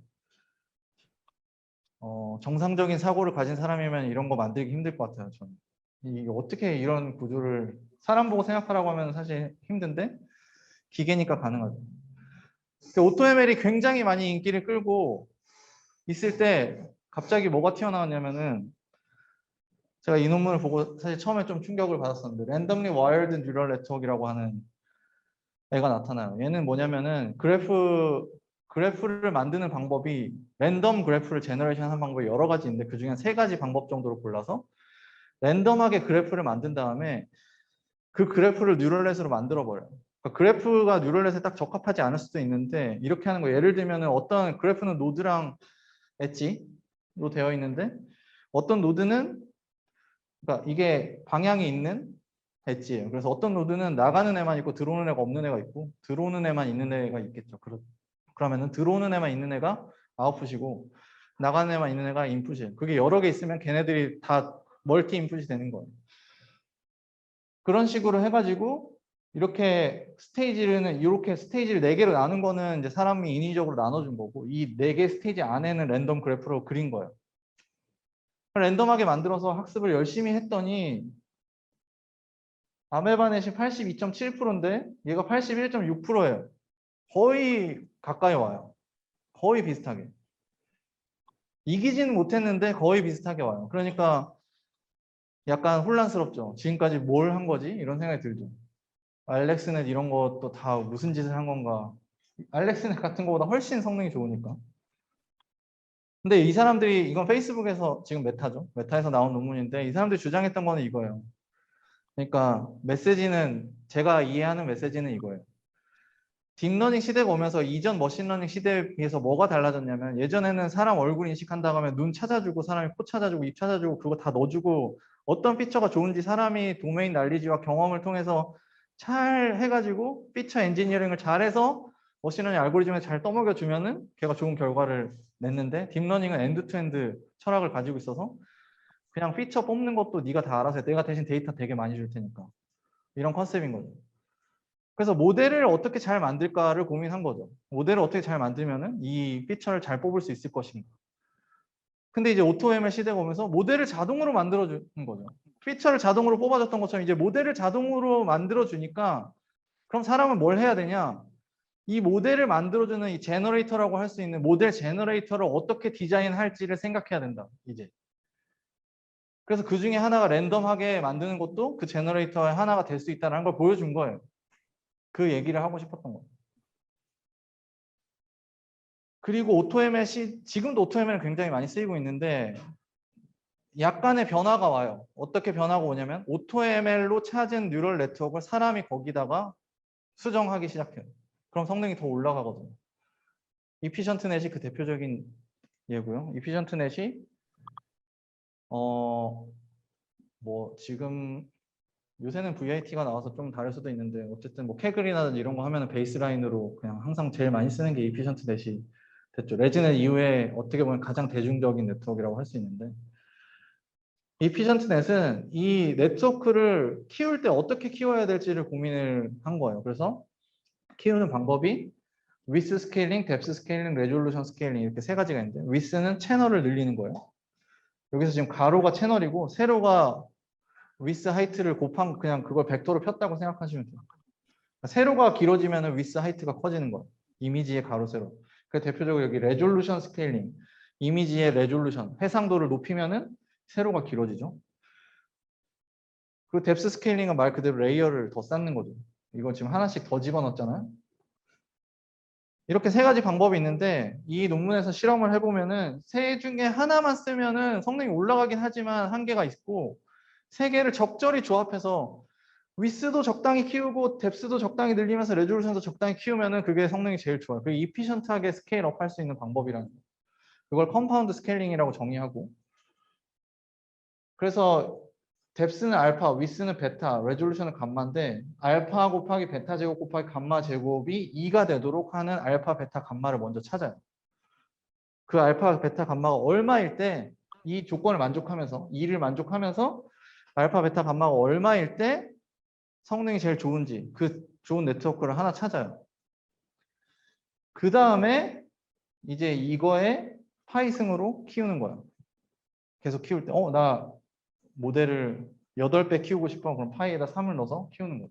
정상적인 사고를 가진 사람이면 이런 거 만들기 힘들 것 같아요. 저는. 이게 어떻게 이런 구조를 사람 보고 생각하라고 하면 사실 힘든데 기계니까 가능하죠. 오토ML이 굉장히 많이 인기를 끌고 있을 때 갑자기 뭐가 튀어나왔냐면은 제가 이 논문을 보고 사실 처음에 좀 충격을 받았었는데 Randomly Wired Neural Network이라고 하는 애가 나타나요. 얘는 뭐냐면은 그래프를 만드는 방법이 랜덤 그래프를 제너레이션 하는 방법이 여러 가지 있는데 그 중에 한 3가지 방법 정도로 골라서 랜덤하게 그래프를 만든 다음에 그 그래프를 뉴럴넷으로 만들어 버려요. 그러니까 그래프가 뉴럴넷에 딱 적합하지 않을 수도 있는데 이렇게 하는 거예요. 예를 들면 어떤 그래프는 노드랑 엣지로 되어 있는데 어떤 노드는 그러니까 이게 방향이 있는 엣지예요. 그래서 어떤 노드는 나가는 애만 있고 들어오는 애가 없는 애가 있고 들어오는 애만 있는 애가 있겠죠. 그러면은 들어오는 애만 있는 애가 아웃풋이고 나가는 애만 있는 애가 인풋이에요. 그게 여러 개 있으면 걔네들이 다 멀티 인풋이 되는 거예요. 그런 식으로 해가지고 이렇게 스테이지를 4개로 나눈 거는 이제 사람이 인위적으로 나눠준 거고 이 4개 스테이지 안에는 랜덤 그래프로 그린 거예요. 랜덤하게 만들어서 학습을 열심히 했더니 아메바넷이 82.7%인데 얘가 81.6%예요. 거의 가까이 와요. 거의 비슷하게. 이기지는 못했는데 거의 비슷하게 와요. 그러니까 약간 혼란스럽죠. 지금까지 뭘 한 거지? 이런 생각이 들죠. 알렉스넷 이런 것도 다 무슨 짓을 한 건가. 알렉스넷 같은 거보다 훨씬 성능이 좋으니까. 근데 이 사람들이 이건 페이스북에서 지금 메타죠. 메타에서 나온 논문인데 이 사람들이 주장했던 거는 이거예요. 그러니까 메시지는 제가 이해하는 메시지는 이거예요. 딥러닝 시대가 오면서 이전 머신러닝 시대에 비해서 뭐가 달라졌냐면 예전에는 사람 얼굴 인식한다고 하면 눈 찾아주고 사람이 코 찾아주고 입 찾아주고 그거 다 넣어주고 어떤 피처가 좋은지 사람이 도메인 난리지와 경험을 통해서 잘 해가지고 피처 엔지니어링을 잘해서 머신러닝 알고리즘에 잘 떠먹여 주면은 걔가 좋은 결과를 냈는데 딥러닝은 엔드투엔드 철학을 가지고 있어서 그냥 피처 뽑는 것도 네가 다 알아서 해. 내가 대신 데이터 되게 많이 줄 테니까 이런 컨셉인 거죠. 그래서 모델을 어떻게 잘 만들까를 고민한 거죠. 모델을 어떻게 잘 만들면은 이 피처를 잘 뽑을 수 있을 것인가. 근데 이제 오토ML 시대가 오면서 모델을 자동으로 만들어주는 거죠. 피처를 자동으로 뽑아줬던 것처럼 이제 모델을 자동으로 만들어주니까 그럼 사람은 뭘 해야 되냐? 이 모델을 만들어주는 이 제너레이터라고 할 수 있는 모델 제너레이터를 어떻게 디자인할지를 생각해야 된다. 이제. 그래서 그 중에 하나가 랜덤하게 만드는 것도 그 제너레이터의 하나가 될 수 있다는 걸 보여준 거예요. 그 얘기를 하고 싶었던 거예요. 그리고 지금도 오토ML은 굉장히 많이 쓰이고 있는데 약간의 변화가 와요. 어떻게 변화가 오냐면 오토ML로 찾은 뉴럴 네트워크를 사람이 거기다가 수정하기 시작해요. 그럼 성능이 더 올라가거든요. 이피션트넷이 그 대표적인 예고요. 이피션트넷이 뭐 지금 요새는 VIT가 나와서 좀 다를 수도 있는데 어쨌든 뭐 캐글이나 이런 거 하면은 베이스라인으로 그냥 항상 제일 많이 쓰는 게 이피션트 넷이 됐죠. 레지넷 이후에 어떻게 보면 가장 대중적인 네트워크라고 할 수 있는데 이피션트 넷은 이 네트워크를 키울 때 어떻게 키워야 될지를 고민을 한 거예요. 그래서 키우는 방법이 width 스케일링, depth 스케일링, 레졸루션 스케일링 이렇게 세 가지가 있는데 width는 채널을 늘리는 거예요. 여기서 지금 가로가 채널이고 세로가 width 하이트를 곱한 그냥 그걸 벡터로 폈다고 생각하시면 돼요. 세로가 길어지면 width 하이트가 커지는 거예요. 이미지의 가로 세로. 그 대표적으로 여기 레졸루션 스케일링, 이미지의 레졸루션, 해상도를 높이면은 세로가 길어지죠. 그 뎁스 스케일링은 말 그대로 레이어를 더 쌓는 거죠. 이건 지금 하나씩 더 집어넣었잖아요. 이렇게 세 가지 방법이 있는데 이 논문에서 실험을 해보면은 세 중에 하나만 쓰면은 성능이 올라가긴 하지만 한계가 있고 세 개를 적절히 조합해서 위스도 적당히 키우고 뎁스도 적당히 늘리면서 레졸루션도 적당히 키우면은 그게 성능이 제일 좋아요. 그게 이피션트하게 스케일업 할 수 있는 방법이라는 거예요. 그걸 컴파운드 스케일링이라고 정의하고 그래서 뎁스는 알파, 위스는 베타, 레졸루션은 감마인데 알파 곱하기 베타 제곱 곱하기 감마 제곱이 2가 되도록 하는 알파, 베타, 감마를 먼저 찾아요. 그 알파, 베타, 감마가 얼마일 때 이 조건을 만족하면서 2를 만족하면서 알파, 베타, 감마가 얼마일 때 성능이 제일 좋은지 그 좋은 네트워크를 하나 찾아요. 그 다음에 이제 이거에 파이승으로 키우는 거예요. 계속 키울 때 나 모델을 8배 키우고 싶어. 그럼 파이에다 3을 넣어서 키우는 거예요.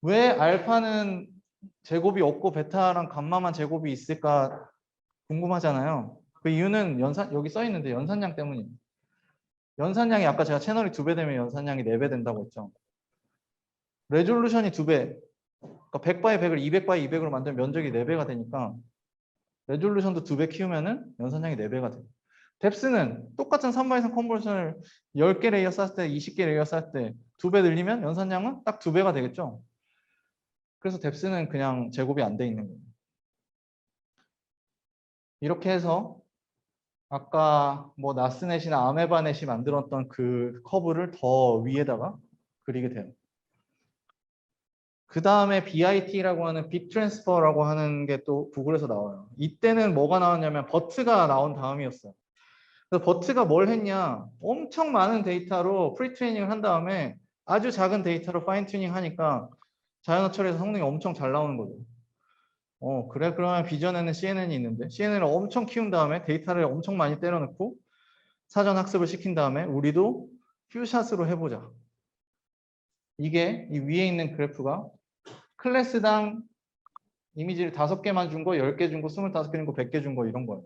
왜 알파는 제곱이 없고 베타랑 감마만 제곱이 있을까 궁금하잖아요. 그 이유는 여기 써 있는데 연산량 때문이에요. 연산량이 아까 제가 채널이 2배 되면 연산량이 4배 된다고 했죠. 레졸루션이 2배. 그러니까 100바이 100을 200바이 200으로 만들면 면적이 4배가 되니까 레졸루션도 2배 키우면은 연산량이 4배가 돼요. 뎁스는 똑같은 3바 이상 컨버전을 10개 레이어 쌌을 때, 20개 레이어 쌌을 때 2배 늘리면 연산량은 딱 2배가 되겠죠. 그래서 뎁스는 그냥 제곱이 안 돼 있는 거예요. 이렇게 해서 아까 뭐 나스넷이나 아메바넷이 만들었던 그 커브를 더 위에다가 그리게 돼요. 그 다음에 BIT라고 하는 빅 트랜스퍼라고 하는 게 또 구글에서 나와요. 이때는 뭐가 나왔냐면 버트가 나온 다음이었어요. 그래서 버트가 뭘 했냐? 엄청 많은 데이터로 프리트레이닝을 한 다음에 아주 작은 데이터로 파인 튜닝 하니까 자연어 처리에서 성능이 엄청 잘 나오는 거죠. 그래? 그러면 비전에는 CNN이 있는데 CNN을 엄청 키운 다음에 데이터를 엄청 많이 때려넣고 사전 학습을 시킨 다음에 우리도 퓨샷으로 해보자. 이게 이 위에 있는 그래프가 클래스당 이미지를 5개만 준 거, 10개 준 거, 25개 준 거, 100개 준 거 이런 거예요.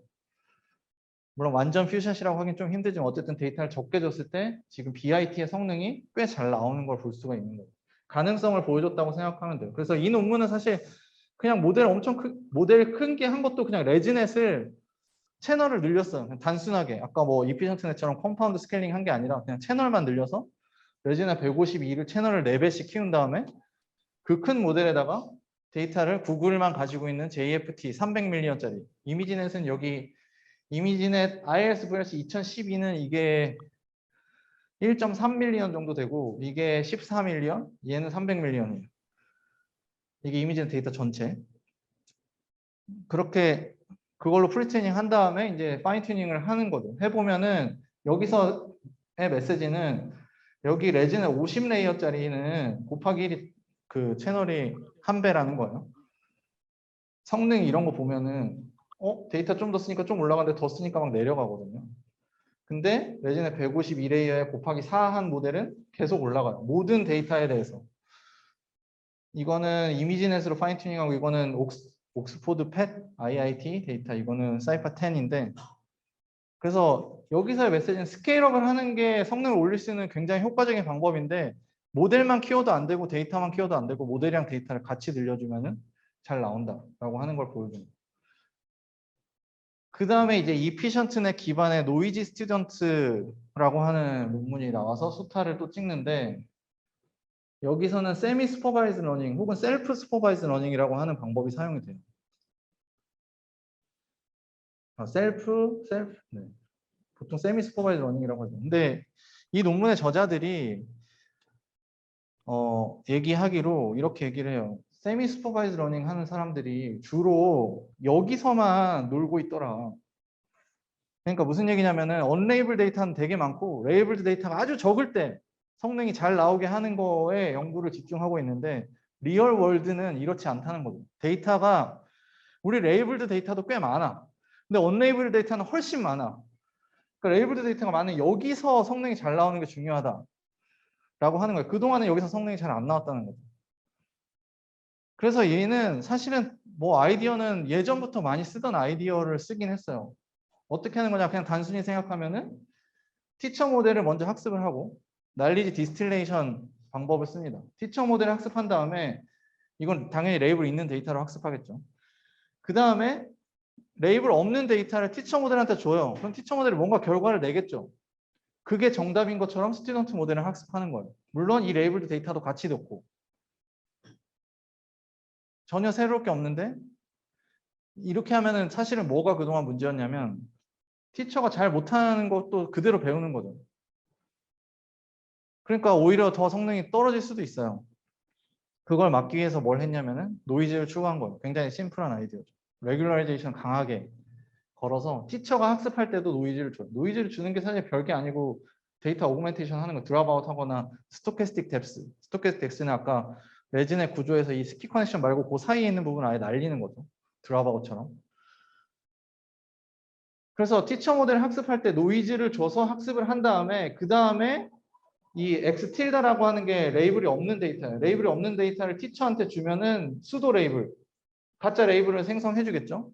물론 완전 퓨샷이라고 하긴 좀 힘들지만 어쨌든 데이터를 적게 줬을 때 지금 BIT의 성능이 꽤 잘 나오는 걸 볼 수가 있는 거예요. 가능성을 보여줬다고 생각하면 돼요. 그래서 이 논문은 사실 그냥 모델 큰 게 한 것도 그냥 레지넷을 채널을 늘렸어요. 그냥 단순하게 아까 뭐 이피션트넷처럼 컴파운드 스케일링 한 게 아니라 그냥 채널만 늘려서 레지넷 152를 채널을 4배씩 키운 다음에 그 큰 모델에다가 데이터를 구글만 가지고 있는 JFT 300밀리언짜리 이미지넷은 여기 이미지넷 IIS VS 2012는 이게 1.3밀리언 정도 되고 이게 14밀리언, 얘는 300밀리언이에요. 이게 이미지넷 데이터 전체. 그렇게 그걸로 프리트레이닝 한 다음에 이제 파인 튜닝을 하는 거죠. 해보면은 여기서의 메시지는 여기 레진의 50레이어짜리는 곱하기 1이 그 채널이 1배라는 거예요. 성능 이런 거 보면은 데이터 좀 더 쓰니까 좀 올라가는데 더 쓰니까 막 내려가거든요. 근데 레진의 152레이어에 곱하기 4 한 모델은 계속 올라가요. 모든 데이터에 대해서. 이거는 이미지넷으로 파인 튜닝하고 이거는 옥스포드 팻 IIT 데이터 이거는 사이파 10인데 그래서 여기서의 메시지는 스케일업을 하는 게 성능을 올릴 수 있는 굉장히 효과적인 방법인데 모델만 키워도 안 되고 데이터만 키워도 안 되고 모델이랑 데이터를 같이 늘려주면은 잘 나온다라고 하는 걸 보여줍니다. 그 다음에 이제 이피션트넷 기반의 노이지 스튜던트라고 하는 논문이 나와서 수타를 또 찍는데 여기서는 세미 슈퍼바이즈 러닝 혹은 셀프 슈퍼바이즈 러닝이라고 하는 방법이 사용이 돼요. 셀프, 네. 보통 세미 슈퍼바이즈 러닝이라고 하죠. 근데 이 논문의 저자들이 얘기하기로 이렇게 얘기를 해요. 세미 슈퍼바이즈 러닝 하는 사람들이 주로 여기서만 놀고 있더라. 그러니까 무슨 얘기냐면은 언레이블 데이터는 되게 많고 레이블드 데이터가 아주 적을 때 성능이 잘 나오게 하는 거에 연구를 집중하고 있는데 리얼 월드는 이렇지 않다는 거죠. 데이터가 우리 레이블드 데이터도 꽤 많아. 근데 언레이블드 데이터는 훨씬 많아. 그러니까 레이블드 데이터가 많은 여기서 성능이 잘 나오는 게 중요하다라고 하는 거예요. 그동안은 여기서 성능이 잘 안 나왔다는 거죠. 그래서 얘는 사실은 뭐 아이디어는 예전부터 많이 쓰던 아이디어를 쓰긴 했어요. 어떻게 하는 거냐? 그냥 단순히 생각하면은 티처 모델을 먼저 학습을 하고 날리지 디스틸레이션 방법을 씁니다. 티처 모델을 학습한 다음에 이건 당연히 레이블 있는 데이터로 학습하겠죠. 그 다음에 레이블 없는 데이터를 티처 모델한테 줘요. 그럼 티처 모델이 뭔가 결과를 내겠죠. 그게 정답인 것처럼 스튜던트 모델을 학습하는 거예요. 물론 이 레이블드 데이터도 같이 넣고 전혀 새로울 게 없는데 이렇게 하면은 사실은 뭐가 그동안 문제였냐면 티처가 잘 못하는 것도 그대로 배우는 거죠. 그러니까 오히려 더 성능이 떨어질 수도 있어요. 그걸 막기 위해서 뭘 했냐면은 노이즈를 추가한 거예요. 굉장히 심플한 아이디어죠. 레귤러라이제이션 강하게 걸어서 티처가 학습할 때도 노이즈를 줘요. 노이즈를 주는 게 사실 별게 아니고 데이터 오그멘테이션 하는 거 드랍아웃 하거나 스토캐스틱 뎁스. 스토캐스틱 뎁스는 아까 레진의 구조에서 이 스키 커넥션 말고 그 사이에 있는 부분을 아예 날리는 거죠. 드랍아웃처럼. 그래서 티처 모델을 학습할 때 노이즈를 줘서 학습을 한 다음에 그 다음에 이 X 틸다라고 하는 게 레이블이 없는 데이터예요. 레이블이 없는 데이터를 티처한테 주면은 수도 레이블, 가짜 레이블을 생성해 주겠죠.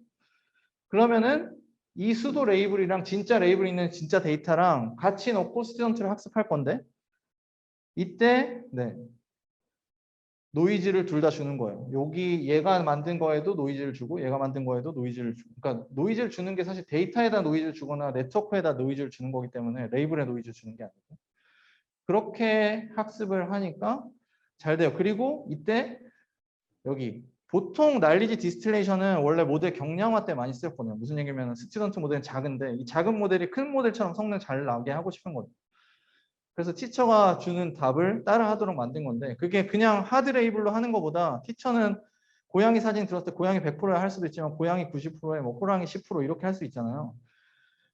그러면은 이 수도 레이블이랑 진짜 레이블 있는 진짜 데이터랑 같이 넣고 스튜던트를 학습할 건데 이때 노이즈를 둘 다 주는 거예요. 여기 얘가 만든 거에도 노이즈를 주고 얘가 만든 거에도 노이즈를 주고 그러니까 노이즈를 주는 게 사실 데이터에다 노이즈를 주거나 네트워크에다 노이즈를 주는 거기 때문에 레이블에 노이즈를 주는 게 아니고 그렇게 학습을 하니까 잘 돼요. 그리고 이때 여기 보통 날리지 디스틸레이션은 원래 모델 경량화 때 많이 쓰였거든요. 무슨 얘기냐면 스튜던트 모델은 작은데 이 작은 모델이 큰 모델처럼 성능 잘 나게 하고 싶은 거죠. 그래서 티처가 주는 답을 따라 하도록 만든 건데 그게 그냥 하드 레이블로 하는 것보다 티처는 고양이 사진 들었을 때 고양이 100%에 할 수도 있지만 고양이 90%에 뭐 호랑이 10% 이렇게 할 수 있잖아요.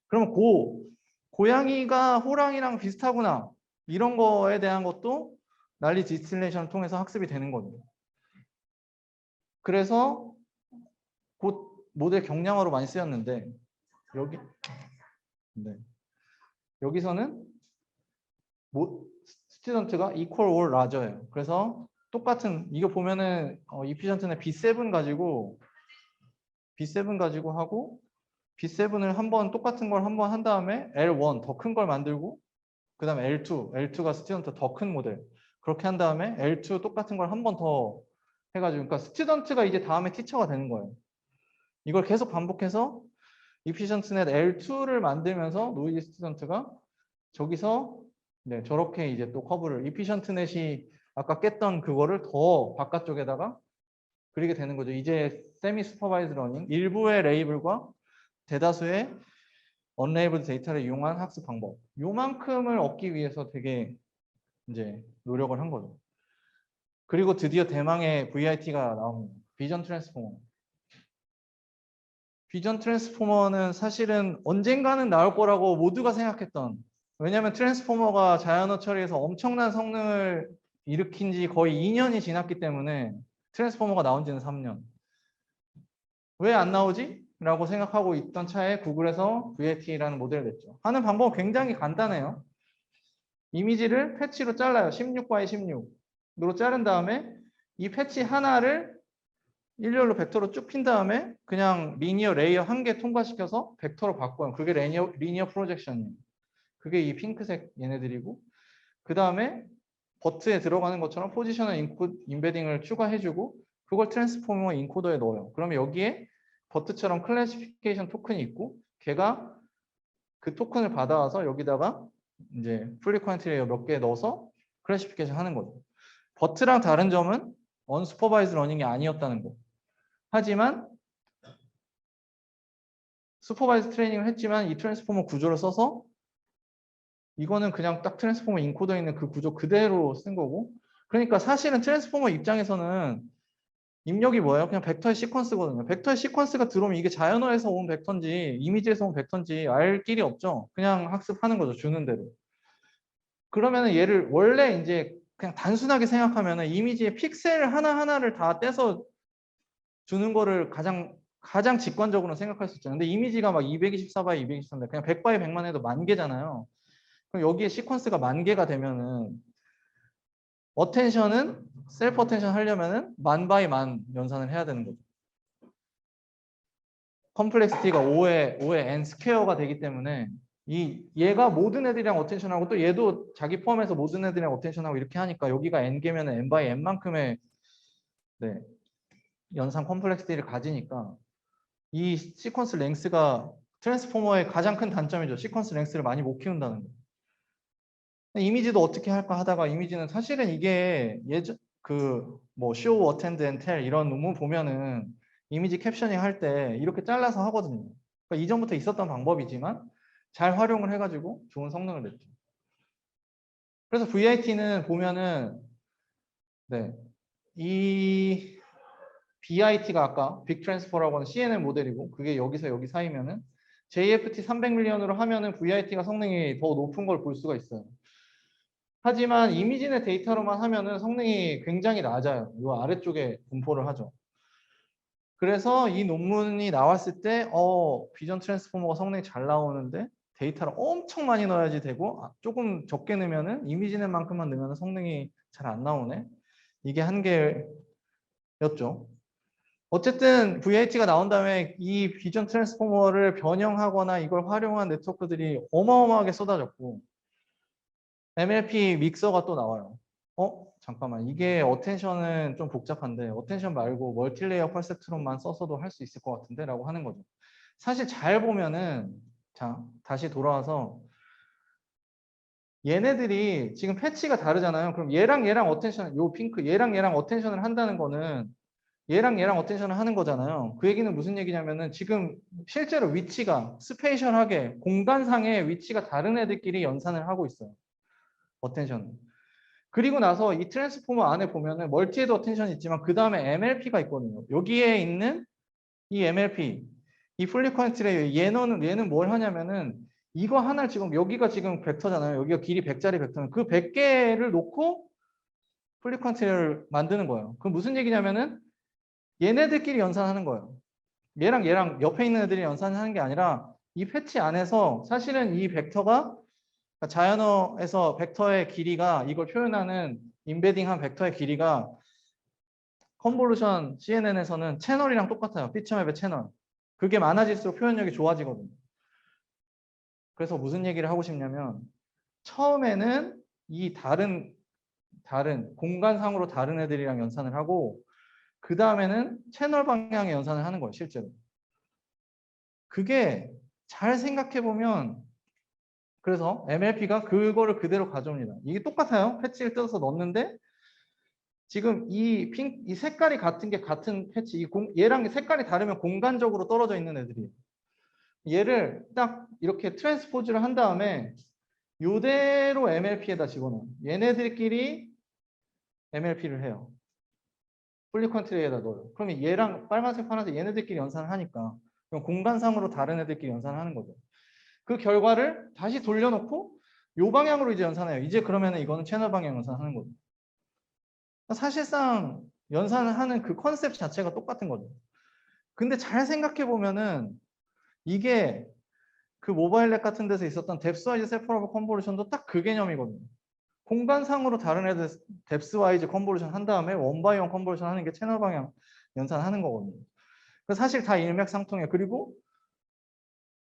그러면 고양이가 호랑이랑 비슷하구나 이런 거에 대한 것도 난리 디스틸레이션을 통해서 학습이 되는 거죠. 그래서 곧 모델 경량화로 많이 쓰였는데 여기 여기서는 스튜던트가 equal or larger예요. 그래서 똑같은 이거 보면은 이피션트는 B7 가지고 하고 B7을 한번 똑같은 걸 한번 한 다음에 L1 더 큰 걸 만들고 그 다음에 L2가 스튜던트 더 큰 모델 그렇게 한 다음에 L2 똑같은 걸 한 번 더 해가지고 그러니까 스튜던트가 이제 다음에 티처가 되는 거예요. 이걸 계속 반복해서 이피션트넷 L2를 만들면서 노이즈 스튜던트가 저기서 저렇게 이제 또 커브를 이피션트넷이 아까 깼던 그거를 더 바깥쪽에다가 그리게 되는 거죠. 이제 세미 슈퍼바이즈 러닝 일부의 레이블과 대다수의 언레이블드 데이터를 이용한 학습 방법. 요만큼을 얻기 위해서 되게 이제 노력을 한 거죠. 그리고 드디어 대망의 VIT가 나옵니다. 비전 트랜스포머. 비전 트랜스포머는 사실은 언젠가는 나올 거라고 모두가 생각했던 왜냐하면 트랜스포머가 자연어 처리에서 엄청난 성능을 일으킨 지 거의 2년이 지났기 때문에 트랜스포머가 나온 지는 3년. 왜 안 나오지? 라고 생각하고 있던 차에 구글에서 VIT라는 모델을 냈죠. 하는 방법은 굉장히 간단해요. 이미지를 패치로 잘라요. 16 by 16으로 자른 다음에 이 패치 하나를 일렬로 벡터로 쭉 핀 다음에 그냥 리니어 레이어 한 개 통과시켜서 벡터로 바꿔요. 그게 리니어 프로젝션이에요. 그게 이 핑크색 얘네들이고 그 다음에 버트에 들어가는 것처럼 포지셔널 인베딩을 추가해주고 그걸 트랜스포머 인코더에 넣어요. 그러면 여기에 버트처럼 클래시피케이션 토큰이 있고 걔가 그 토큰을 받아와서 여기다가 이제 프리퀀티 레이어 몇 개 넣어서 클래시피케이션 하는 거죠. 버트랑 다른 점은 언슈퍼바이즈 러닝이 아니었다는 거. 하지만 슈퍼바이즈 트레이닝을 했지만 이 트랜스포머 구조를 써서 이거는 그냥 딱 트랜스포머 인코더에 있는 그 구조 그대로 쓴 거고. 그러니까 사실은 트랜스포머 입장에서는 입력이 뭐예요? 그냥 벡터의 시퀀스거든요. 벡터의 시퀀스가 들어오면 이게 자연어에서 온 벡터인지 이미지에서 온 벡터인지 알 길이 없죠. 그냥 학습하는 거죠. 주는 대로. 그러면은 얘를 원래 이제 그냥 단순하게 생각하면은 이미지의 픽셀 하나하나를 다 떼서 주는 거를 가장 직관적으로 생각할 수 있잖아요. 근데 이미지가 막 224바이 223인데 그냥 100바이 100만 해도 1000개잖아요. 그럼 여기에 시퀀스가 1000개가 되면은 어텐션은 셀프 어텐션 하려면은 1000바이 1000 연산을 해야 되는 거죠. 컴플렉시티가 5의 n 스퀘어가 되기 때문에 얘가 모든 애들이랑 어텐션하고 또 얘도 자기 포함해서 모든 애들이랑 어텐션하고 이렇게 하니까 여기가 n개면 n 바이 n만큼의 네, 연산 컴플렉시티를 가지니까 이 시퀀스 랭스가 트랜스포머의 가장 큰 단점이죠. 시퀀스 랭스를 많이 못 키운다는 거. 이미지도 어떻게 할까 하다가 이미지는 사실은 이게 예전 그뭐 show, attend, and tell 이런 논문 보면은 이미지 캡셔닝 할 때 이렇게 잘라서 하거든요. 그러니까 이전부터 있었던 방법이지만 잘 활용을 해가지고 좋은 성능을 냈죠. 그래서 VIT는 보면은 네, 이 BIT가 아까 빅 트랜스퍼라고 하는 CNN 모델이고 그게 여기서 여기 사이면은 JFT 300밀리언으로 하면은 VIT가 성능이 더 높은 걸 볼 수가 있어요. 하지만 이미지의 데이터로만 하면은 성능이 굉장히 낮아요. 이 아래쪽에 분포를 하죠. 그래서 이 논문이 나왔을 때 비전 트랜스포머가 성능이 잘 나오는데 데이터를 엄청 많이 넣어야지 되고 조금 적게 넣으면은 이미지넷 만큼만 넣으면 성능이 잘 안 나오네. 이게 한계였죠. 어쨌든 VIT가 나온 다음에 이 비전 트랜스포머를 변형하거나 이걸 활용한 네트워크들이 어마어마하게 쏟아졌고 MLP 믹서가 또 나와요. 잠깐만. 이게 어텐션은 좀 복잡한데 어텐션 말고 멀티레이어 퍼셉트론만 써서도 할 수 있을 것 같은데 라고 하는 거죠. 사실 잘 보면은 자, 다시 돌아와서 얘네들이 지금 패치가 다르잖아요. 그럼 얘랑 어텐션, 요 핑크 얘랑 어텐션을 한다는 거는 얘랑 어텐션을 하는 거잖아요. 그 얘기는 무슨 얘기냐면은 지금 실제로 위치가 스페이셜하게 공간상의 위치가 다른 애들끼리 연산을 하고 있어요. 어텐션. 그리고 나서 이 트랜스포머 안에 보면은 멀티헤드 어텐션이 있지만 그 다음에 MLP가 있거든요. 여기에 있는 이 MLP, 이 풀리 쿼니티레이 얘는 뭘 하냐면은 이거 하나를 지금 여기가 지금 벡터잖아요. 여기가 길이 100짜리 벡터는 그 100개를 놓고 풀리 쿼니티레이를 만드는 거예요. 그럼 무슨 얘기냐면은 얘네들끼리 연산하는 거예요. 얘랑 옆에 있는 애들이 연산하는 게 아니라 이 패치 안에서 사실은 이 벡터가 자연어에서 벡터의 길이가 이걸 표현하는 임베딩한 벡터의 길이가 컨볼루션 CNN에서는 채널이랑 똑같아요. 피처맵의 채널. 그게 많아질수록 표현력이 좋아지거든요. 그래서 무슨 얘기를 하고 싶냐면 처음에는 이 다른 공간상으로 다른 애들이랑 연산을 하고 그 다음에는 채널 방향의 연산을 하는 거예요. 실제로. 그게 잘 생각해 보면 그래서 MLP가 그거를 그대로 가져옵니다. 이게 똑같아요. 패치를 뜯어서 넣는데 지금 이 색깔이 같은 게 같은 패치, 얘랑 색깔이 다르면 공간적으로 떨어져 있는 애들이에요. 얘를 딱 이렇게 트랜스포즈를 한 다음에 이대로 MLP에다 집어넣어요. 얘네들끼리 MLP를 해요. 풀리 컨트리에다 넣어요. 그러면 얘랑 빨간색, 파란색 얘네들끼리 연산을 하니까 그럼 공간상으로 다른 애들끼리 연산을 하는 거죠. 그 결과를 다시 돌려놓고 이 방향으로 이제 연산해요. 이제 그러면 이거는 채널 방향 연산하는 거죠. 사실상 연산을 하는 그 컨셉 자체가 똑같은 거죠. 근데 잘 생각해 보면은 이게 그 모바일 랩 같은 데서 있었던 뎁스와이즈 세퍼러블 컨볼루션도 딱 그 개념이거든요. 공간상으로 다른 애들 뎁스와이즈 컨볼루션 한 다음에 원바이원 컨볼루션 하는 게 채널 방향 연산하는 거거든요. 사실 다 일맥상통해요. 그리고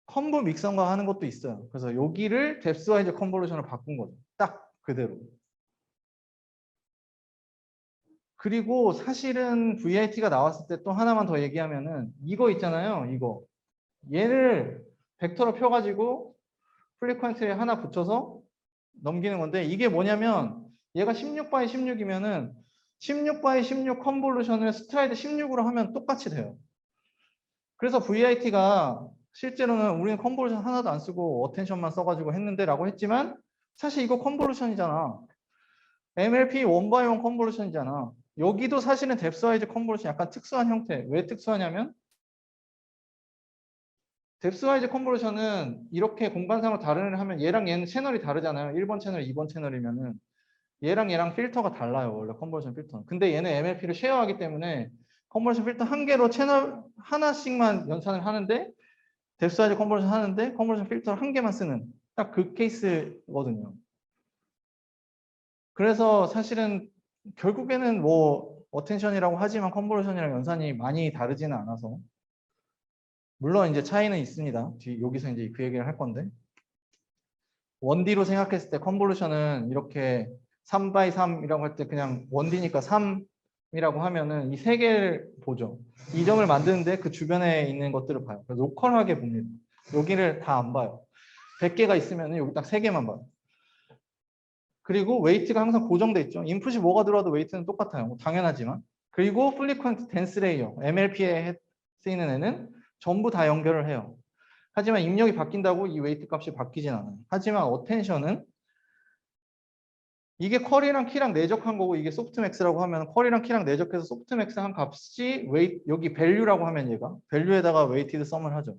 컨보 믹성과 하는 것도 있어요. 그래서 여기를 뎁스와이즈 컨볼루션을 바꾼 거죠. 딱 그대로. 그리고 사실은 VIT가 나왔을 때 또 하나만 더 얘기하면은 이거 있잖아요. 이거. 얘를 벡터로 펴가지고 플리퀀트에 하나 붙여서 넘기는 건데 이게 뭐냐면 얘가 16바이 16이면은 16바이 16 컨볼루션을 스트라이드 16으로 하면 똑같이 돼요. 그래서 VIT가 실제로는 우리는 컨볼루션 하나도 안 쓰고 어텐션만 써가지고 했는데 라고 했지만 사실 이거 컨볼루션이잖아. MLP 원바이원 컨볼루션이잖아. 여기도 사실은 뎁스와이즈 컨볼루션 약간 특수한 형태. 왜 특수하냐면 뎁스와이즈 컨볼루션은 이렇게 공간상으로 다른 하면 얘랑 얘는 채널이 다르잖아요. 1번 채널, 2번 채널이면은 얘랑 필터가 달라요. 원래 컨볼루션 필터는. 근데 얘는 MLP를 쉐어하기 때문에 컨볼루션 필터 한 개로 채널 하나씩만 연산을 하는데 뎁스와이즈 컨볼루션 하는데 컨볼루션 필터 한 개만 쓰는 딱 그 케이스거든요. 그래서 사실은 결국에는 뭐 어텐션이라고 하지만 컨볼루션이랑 연산이 많이 다르지는 않아서 물론 이제 차이는 있습니다. 여기서 이제 그 얘기를 할 건데 1D로 생각했을 때 컨볼루션은 이렇게 3x3이라고 할 때 그냥 1D니까 3이라고 하면은 이 세 개를 보죠. 이 점을 만드는데 그 주변에 있는 것들을 봐요. 그래서 로컬하게 봅니다. 여기를 다 안 봐요. 100개가 있으면 여기 딱 3개만 봐요. 그리고 웨이트가 항상 고정돼 있죠. 인풋이 뭐가 들어와도 웨이트는 똑같아요. 뭐 당연하지만. 그리고 플리퀀트 댄스 레이어, MLP에 쓰이는 애는 전부 다 연결을 해요. 하지만 입력이 바뀐다고 이 웨이트 값이 바뀌진 않아요. 하지만 어텐션은 이게 쿼리랑 키랑 내적한 거고 이게 소프트맥스라고 하면 쿼리랑 키랑 내적해서 소프트맥스 한 값이 웨이트, 여기 밸류라고 하면 얘가 밸류에다가 웨이티드 썸을 하죠.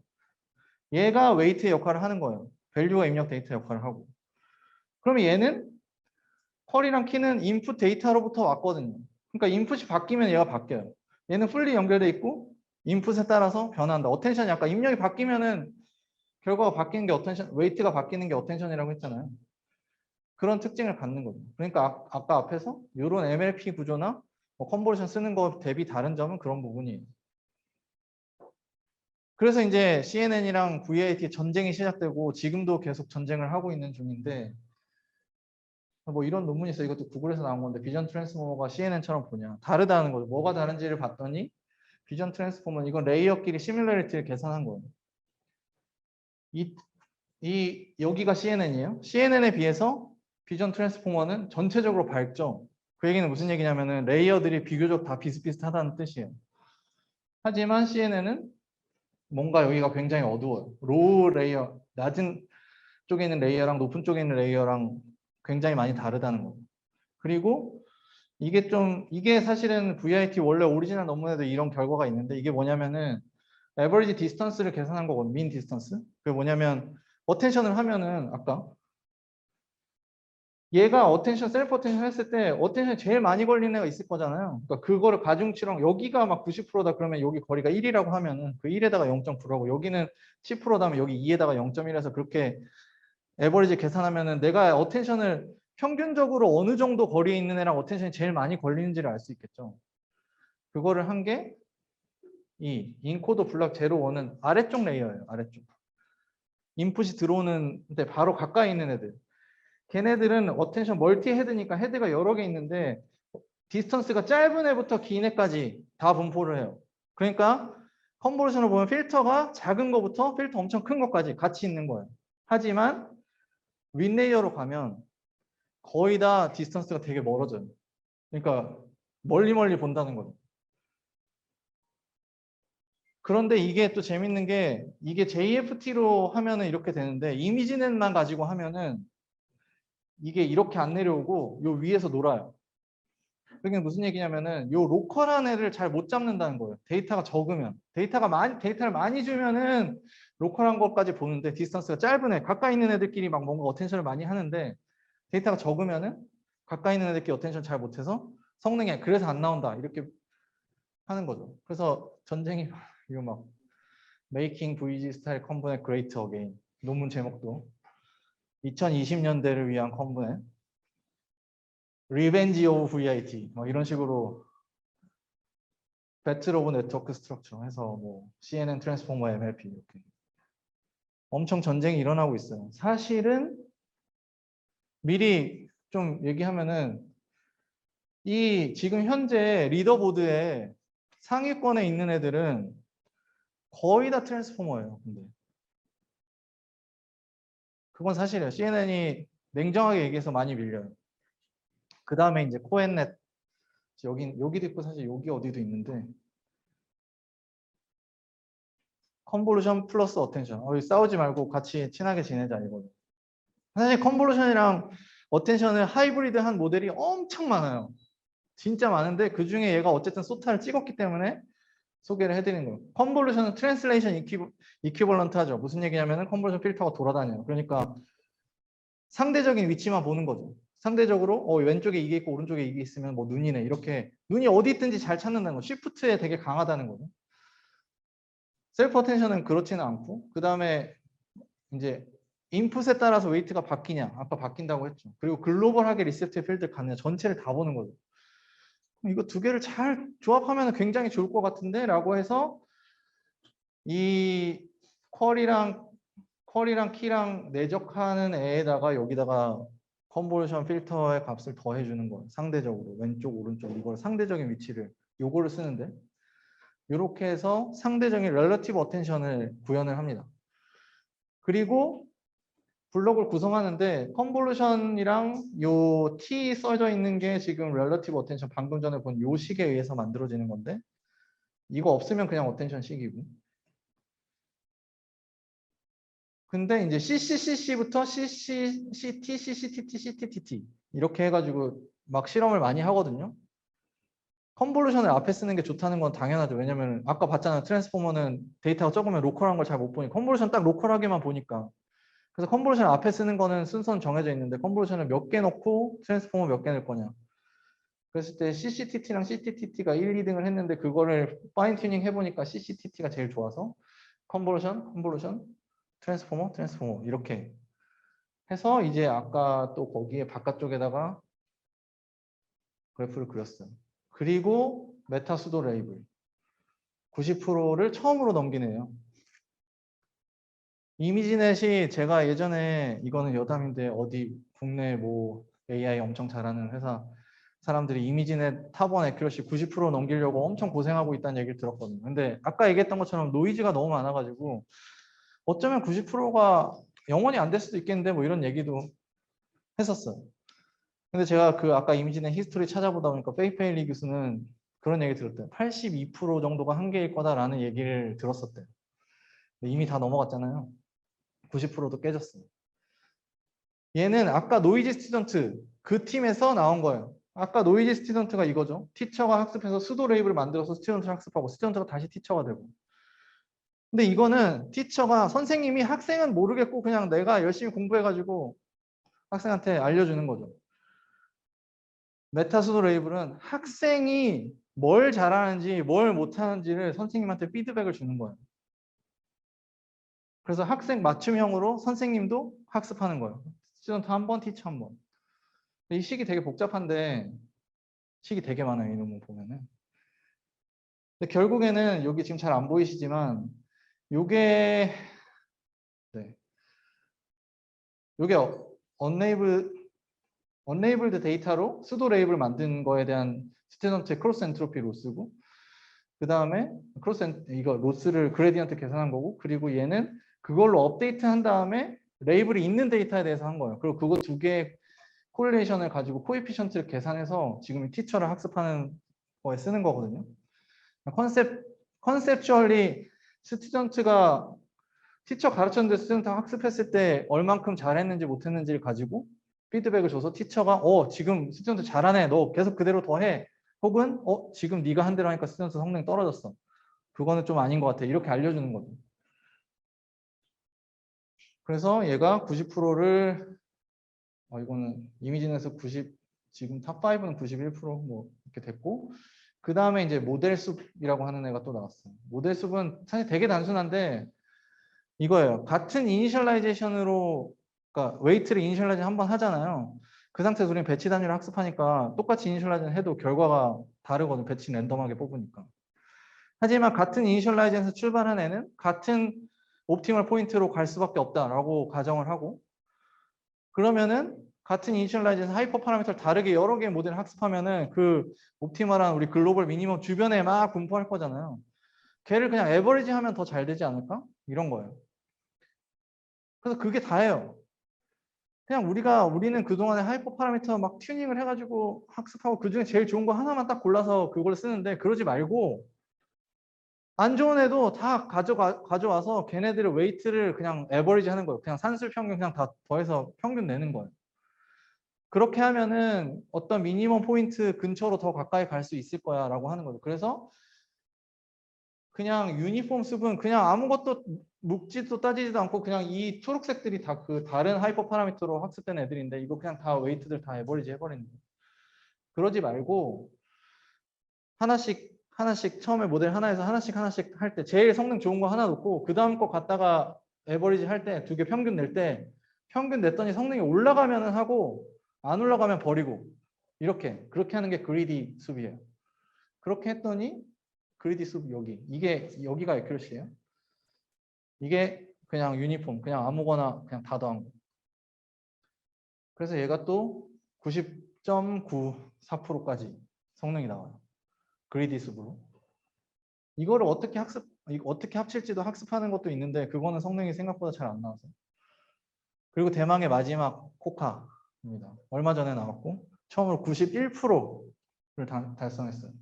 얘가 웨이트의 역할을 하는 거예요. 밸류가 입력 데이터 역할을 하고. 그러면 얘는 쿼리랑 키는 인풋 데이터로부터 왔거든요. 그러니까 인풋이 바뀌면 얘가 바뀌어요. 얘는 풀리 연결돼 있고 인풋에 따라서 변한다. 어텐션이 아까 입력이 바뀌면은 결과가 바뀌는 게 어텐션, 웨이트가 바뀌는 게 어텐션이라고 했잖아요. 그런 특징을 갖는 거죠. 그러니까 아까 앞에서 이런 MLP 구조나 뭐 컨볼루션 쓰는 거 대비 다른 점은 그런 부분이에요. 그래서 이제 CNN이랑 VIT 전쟁이 시작되고 지금도 계속 전쟁을 하고 있는 중인데 뭐 이런 논문이 있어요. 이것도 구글에서 나온 건데 비전 트랜스포머가 CNN처럼 보냐. 다르다는 거죠. 뭐가 다른지를 봤더니 비전 트랜스포머는 이건 레이어끼리 시뮬러리티를 계산한 거예요. 여기가 CNN이에요. CNN에 비해서 비전 트랜스포머는 전체적으로 밝죠. 그 얘기는 무슨 얘기냐면은 레이어들이 비교적 다 비슷비슷하다는 뜻이에요. 하지만 CNN은 뭔가 여기가 굉장히 어두워요. 로우 레이어, 낮은 쪽에 있는 레이어랑 높은 쪽에 있는 레이어랑 굉장히 많이 다르다는 거예요. 그리고 이게 사실은 VIT 원래 오리지널 논문에도 이런 결과가 있는데 이게 뭐냐면은 에버리지 디스턴스를 계산한 거거든요. 민 디스턴스. 그게 뭐냐면 어텐션을 하면은 아까 얘가 어텐션, 셀프 어텐션 했을 때 어텐션이 제일 많이 걸리는 애가 있을 거잖아요. 그러니까 그거를 가중치랑 여기가 막 90%다 그러면 여기 거리가 1이라고 하면은 그 1에다가 0.9라고 여기는 10%다면 여기 2에다가 0.1해서 그렇게 에버리지 계산하면은 내가 어텐션을 평균적으로 어느 정도 거리에 있는 애랑 어텐션이 제일 많이 걸리는지를 알 수 있겠죠. 그거를 한 게 이 인코더 블락 01은 아래쪽 레이어예요. 아래쪽. 인풋이 들어오는데 바로 가까이 있는 애들. 걔네들은 어텐션 멀티 헤드니까 헤드가 여러 개 있는데 디스턴스가 짧은 애부터 긴 애까지 다 분포를 해요. 그러니까 컨볼루션을 보면 필터가 작은 거부터 필터 엄청 큰 것까지 같이 있는 거예요. 하지만 윗레이어로 가면 거의 다 디스턴스가 되게 멀어져요. 그러니까 멀리 본다는 거죠. 그런데 이게 또 재밌는 게 이게 JFT로 하면은 이렇게 되는데 이미지넷만 가지고 하면은 이게 이렇게 안 내려오고 요 위에서 놀아요. 그게 무슨 얘기냐면은 요 로컬한 애를 잘 못 잡는다는 거예요. 데이터가 적으면. 데이터를 많이 주면은 로컬한 것까지 보는데 디스턴스가 짧은 애, 가까이 있는 애들끼리 막 뭔가 어텐션을 많이 하는데 데이터가 적으면은 가까이 있는 애들끼리 어텐션 잘 못해서 성능이 그래서 안 나온다. 이렇게 하는 거죠. 그래서 전쟁이 이거 막 Making VG Style Component Great Again 논문 제목도 2020년대를 위한 컴포넌트 Revenge of VIT 뭐 이런 식으로 배틀 오브 네트워크 스트럭처 해서 뭐 CNN 트랜스포머 MLP 이렇게 엄청 전쟁이 일어나고 있어요. 사실은 미리 좀 얘기하면은 이 지금 현재 리더보드에 상위권에 있는 애들은 거의 다 트랜스포머예요. 근데 그건 사실이에요. CNN이 냉정하게 얘기해서 많이 밀려요. 그 다음에 이제 코엔넷 여기도 있고 사실 여기 어디도 있는데 컨볼루션 플러스 어텐션. 싸우지 말고 같이 친하게 지내자 이거. 사실 컨볼루션이랑 어텐션을 하이브리드한 모델이 엄청 많아요. 진짜 많은데 그 중에 얘가 어쨌든 소타를 찍었기 때문에 소개를 해드리는 거예요. 컨볼루션은 트랜슬레이션 이퀴벌런트 하죠. 무슨 얘기냐면은 컨볼루션 필터가 돌아다녀요. 그러니까 상대적인 위치만 보는 거죠. 상대적으로 왼쪽에 이게 있고 오른쪽에 이게 있으면 뭐 눈이네 이렇게 눈이 어디 있든지 잘 찾는다는 거. 쉬프트에 되게 강하다는 거죠. 셀프 어텐션은 그렇지는 않고 그 다음에 이제 인풋에 따라서 웨이트가 바뀌냐 아까 바뀐다고 했죠. 그리고 글로벌하게 리셉티브 필드 가느냐 전체를 다 보는 거죠. 이거 두 개를 잘 조합하면 굉장히 좋을 것 같은데 라고 해서 이 퀄이랑 키랑 내적하는 애에다가 여기다가 컨볼루션 필터의 값을 더해 주는 거예요. 상대적으로 왼쪽 오른쪽 이걸 상대적인 위치를 요거를 쓰는데 이렇게 해서 상대적인 렐러티브 어텐션을 구현을 합니다. 그리고 블록을 구성하는데 컨볼루션이랑 요 T 써져 있는 게 지금 렐러티브 어텐션 방금 전에 본 요 식에 의해서 만들어지는 건데 이거 없으면 그냥 어텐션 식이고 근데 이제 CCCC부터 CCCT, CCTT, CTTT 이렇게 해가지고 막 실험을 많이 하거든요. 컨볼루션을 앞에 쓰는 게 좋다는 건 당연하죠. 왜냐면 아까 봤잖아요. 트랜스포머는 데이터가 적으면 로컬한 걸 잘 못 보니 컨볼루션 딱 로컬하게만 보니까 그래서 컨볼루션 앞에 쓰는 거는 순서는 정해져 있는데 컨볼루션을 몇 개 넣고 트랜스포머 몇 개 넣을 거냐. 그랬을 때 CCTT랑 CTTT가 1, 2등을 했는데 그거를 파인 튜닝 해보니까 CCTT가 제일 좋아서 컨볼루션, 트랜스포머 이렇게 해서 이제 아까 또 거기에 바깥쪽에다가 그래프를 그렸어요. 그리고 메타 수도 레이블 90%를 처음으로 넘기네요. 이미지넷이 제가 예전에 이거는 여담인데 어디 국내 뭐 AI 엄청 잘하는 회사 사람들이 이미지넷 탑1 애큐러시 90% 넘기려고 엄청 고생하고 있다는 얘기를 들었거든요. 근데 아까 얘기했던 것처럼 노이즈가 너무 많아가지고 어쩌면 90%가 영원히 안 될 수도 있겠는데 뭐 이런 얘기도 했었어요. 근데 제가 그 아까 이미지넷 히스토리 찾아보다 보니까 페이페일리 교수는 그런 얘기 들었대요. 82% 정도가 한계일 거다라는 얘기를 들었었대요. 이미 다 넘어갔잖아요. 90%도 깨졌어요. 얘는 아까 노이즈 스튜던트 그 팀에서 나온 거예요. 아까 노이즈 스튜던트가 이거죠. 티처가 학습해서 수도 레이블을 만들어서 스튜던트를 학습하고 스튜던트가 다시 티처가 되고. 근데 이거는 티처가 선생님이 학생은 모르겠고 그냥 내가 열심히 공부해가지고 학생한테 알려주는 거죠. 메타 수도 레이블은 학생이 뭘 잘하는지 뭘 못하는지를 선생님한테 피드백을 주는 거예요. 그래서 학생 맞춤형으로 선생님도 학습하는 거예요. 스튜던트 한 번, 티처 한 번. 이 식이 되게 복잡한데 식이 되게 많아요. 이놈을 보면은. 근데 결국에는 여기 지금 잘 안 보이시지만 요게 네. 요게 언레이블드 데이터로 수도 레이블 만든 거에 대한 스튜던트의 크로스 엔트로피 로스고 그 다음에 이거 로스를 그레디언트 계산한 거고 그리고 얘는 그걸로 업데이트 한 다음에 레이블이 있는 데이터에 대해서 한 거예요. 그리고 그거 두 개의 코릴레이션을 가지고 코에피션트를 계산해서 지금 이 티처를 학습하는 거에 쓰는 거거든요. 컨셉추얼리 스튜던트가 티처 가르쳤는데 스튜던트가 학습했을 때 얼만큼 잘했는지 못했는지를 가지고 피드백을 줘서 티처가 지금 스튜던트 잘하네 너 계속 그대로 더해 혹은 지금 네가 한 대로 하니까 스튜던트 성능 떨어졌어 그거는 좀 아닌 것 같아 이렇게 알려주는 거죠. 그래서 얘가 90%를 이거는 이미지넷에서 90 지금 탑5는 91%뭐 이렇게 됐고 그 다음에 이제 모델 숲이라고 하는 애가 또 나왔어요. 모델 숲은 사실 되게 단순한데 이거예요. 같은 이니셜라이제이션으로 그러니까 웨이트를 이니셜라이즈 한번 하잖아요. 그 상태에서 우리는 배치 단위를 학습하니까 똑같이 이니셜라이즈는 해도 결과가 다르거든. 배치 랜덤하게 뽑으니까. 하지만 같은 이니셜라이즈에서 출발한 애는 같은 옵티멀 포인트로 갈 수밖에 없다라고 가정을 하고 그러면은 같은 이니셜라이즈에서 하이퍼 파라미터를 다르게 여러 개의 모델을 학습하면은 그 옵티멀한 우리 글로벌 미니멈 주변에 막 분포할 거잖아요. 걔를 그냥 에버리지 하면 더 잘 되지 않을까? 이런 거예요. 그래서 그게 다예요. 그냥 우리는 그동안에 하이퍼 파라미터 막 튜닝을 해가지고 학습하고 그중에 제일 좋은 거 하나만 딱 골라서 그걸 쓰는데 그러지 말고 안 좋은 애도 다 가져와서 걔네들의 웨이트를 그냥 에버리지 하는 거예요. 그냥 산술 평균 그냥 다 더해서 평균 내는 거예요. 그렇게 하면은 어떤 미니멈 포인트 근처로 더 가까이 갈 수 있을 거야 라고 하는 거죠. 그래서 그냥 유니폼 습은 그냥 아무것도 묵지도 따지지도 않고 그냥 이 초록색들이 다 그 다른 하이퍼 파라미터로 학습된 애들인데 이거 그냥 다 웨이트들 다 에버리지 해버리는 거예요. 그러지 말고 하나씩 처음에 모델 하나에서 하나씩 할 때 제일 성능 좋은 거 하나 놓고 그 다음 거 갖다가 에버리지 할 때 두 개 평균 낼 때 평균 냈더니 성능이 올라가면은 하고 안 올라가면 버리고 그렇게 하는 게 그리디 숲이에요. 그렇게 했더니 그리디 숲 이게 여기가 에큐러시예요. 이게 그냥 유니폼 그냥 아무거나 그냥 다 더한 거. 그래서 얘가 또 90.94%까지 성능이 나와요. 그리디 숲으로. 이거를 어떻게 합칠지도 학습하는 것도 있는데 그거는 성능이 생각보다 잘 안 나와서. 그리고 대망의 마지막 코카입니다. 얼마 전에 나왔고 처음으로 91%를 달성했어요.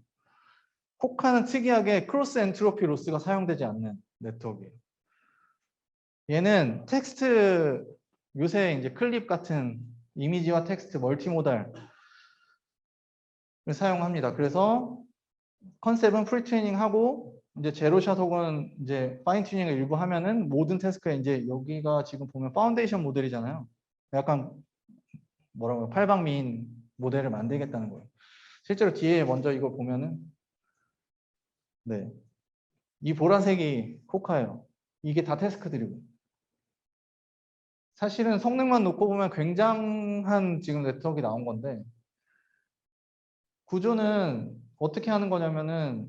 코카는 특이하게 크로스 엔트로피 로스가 사용되지 않는 네트워크예요. 얘는 텍스트 요새 이제 클립 같은 이미지와 텍스트 멀티모달을 사용합니다. 그래서 컨셉은 프리트레이닝 하고 이제 제로샷 혹은 이제 파인 튜닝을 일부 하면은 모든 태스크에 이제 여기가 지금 보면 파운데이션 모델이잖아요. 약간 뭐라고 해요? 팔방미인 모델을 만들겠다는 거예요. 실제로 뒤에 먼저 이거 보면은 네. 이 보라색이 코카예요. 이게 다 태스크들이고. 사실은 성능만 놓고 보면 굉장한 지금 네트워크가 나온 건데 구조는 어떻게 하는 거냐면은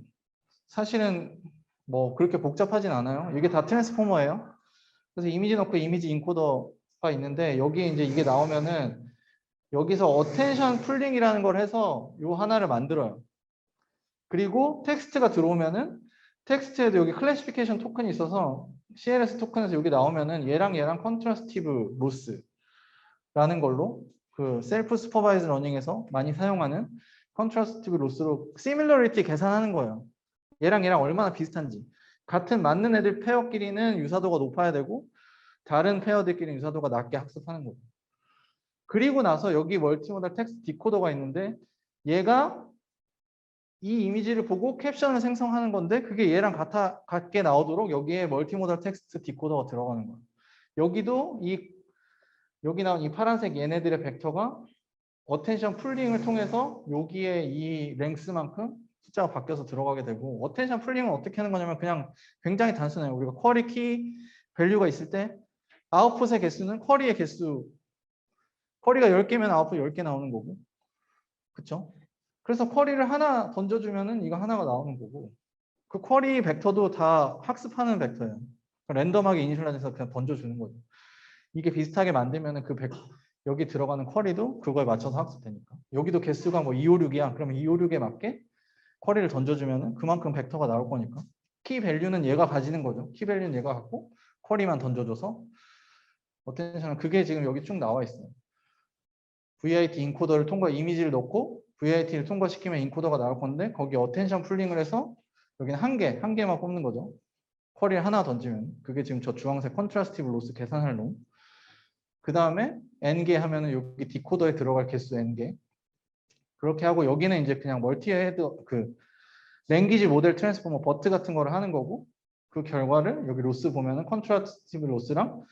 사실은 뭐 그렇게 복잡하진 않아요. 이게 다 트랜스포머예요. 그래서 이미지 넣고 이미지 인코더가 있는데 여기 이제 이게 나오면은 여기서 어텐션 풀링이라는 걸 해서 요 하나를 만들어요. 그리고 텍스트가 들어오면은 텍스트에도 여기 클래시피케이션 토큰이 있어서 CLS 토큰에서 여기 나오면은 얘랑 컨트라스티브 로스라는 걸로 그 셀프 슈퍼바이즈 러닝에서 많이 사용하는 컨트라스티브 로스로 시밀러리티 계산하는 거예요. 얘랑 얼마나 비슷한지. 같은 맞는 애들 페어끼리는 유사도가 높아야 되고 다른 페어들끼리는 유사도가 낮게 학습하는 거죠. 그리고 나서 여기 멀티모달 텍스트 디코더가 있는데 얘가 이 이미지를 보고 캡션을 생성하는 건데 그게 얘랑 같게 나오도록 여기에 멀티모달 텍스트 디코더가 들어가는 거예요. 여기도 여기 나온 이 파란색 얘네들의 벡터가 어텐션 풀링을 통해서 여기에 이 랭스만큼 숫자가 바뀌어서 들어가게 되고 어텐션 풀링은 어떻게 하는 거냐면 그냥 굉장히 단순해요. 우리가 쿼리 키 밸류가 있을 때 아웃풋의 개수는 쿼리의 개수 쿼리가 10개면 아웃풋 10개 나오는 거고 그쵸? 그래서 쿼리를 하나 던져주면은 이거 하나가 나오는 거고 그 쿼리 벡터도 다 학습하는 벡터예요. 랜덤하게 이니셜라이즈해서 그냥 던져주는 거죠. 이게 비슷하게 만들면은 여기 들어가는 쿼리도 그거에 맞춰서 학습되니까. 여기도 개수가 뭐 256이야. 그러면 256에 맞게 쿼리를 던져주면은 그만큼 벡터가 나올 거니까. 키 밸류는 얘가 가지는 거죠. 키 밸류는 얘가 갖고 쿼리만 던져줘서 어텐션은 그게 지금 여기 쭉 나와 있어요. VIT 인코더를 이미지를 넣고 VIT를 통과시키면 인코더가 나올 건데 거기 어텐션 풀링을 해서 여기는 한 개만 뽑는 거죠. 쿼리를 하나 던지면 그게 지금 저 주황색 컨트라스티브 로스 계산할 놈. 그 다음에 n개 하면은 여기 디코더에 들어갈 개수 n개. 그렇게 하고 여기는 이제 그냥 멀티헤드 랭귀지 모델 트랜스포머 버트 같은 거를 하는 거고 그 결과를 여기 로스 보면은 컨트라스티브 로스랑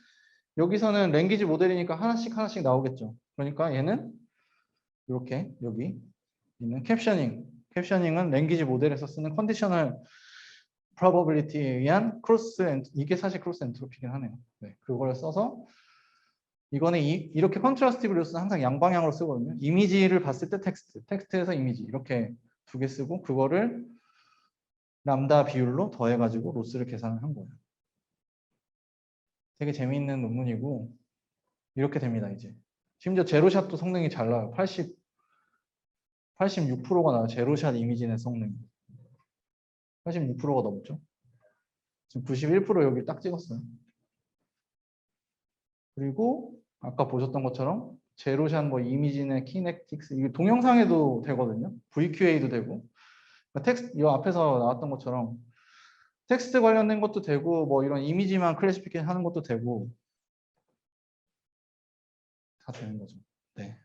여기서는 랭귀지 모델이니까 하나씩 나오겠죠. 그러니까 얘는 이렇게 여기 있는 캡셔닝은 랭귀지 모델에서 쓰는 컨디셔널 probability에 의한 이게 사실 크로스 엔트로피긴 하네요. 네, 그걸 써서 이거는 이렇게 컨트라스티브 로스는 항상 양방향으로 쓰거든요. 이미지를 봤을 때 텍스트에서 이미지 이렇게 두 개 쓰고 그거를 람다 비율로 더해가지고 로스를 계산을 한 거예요. 되게 재미있는 논문이고 이렇게 됩니다. 이제 심지어 제로샷도 성능이 잘 나와요. 86%가 나와요. 제로샷 이미지의 성능이 86%가 넘죠. 지금 91% 여기 딱 찍었어요. 그리고 아까 보셨던 것처럼 제로샷 뭐 이미지네 키넥틱스 이게 동영상에도 되거든요. VQA도 되고 텍스트 이 앞에서 나왔던 것처럼 텍스트 관련된 것도 되고 뭐 이런 이미지만 클래시피케이션 하는 것도 되고 다 되는 거죠. 네.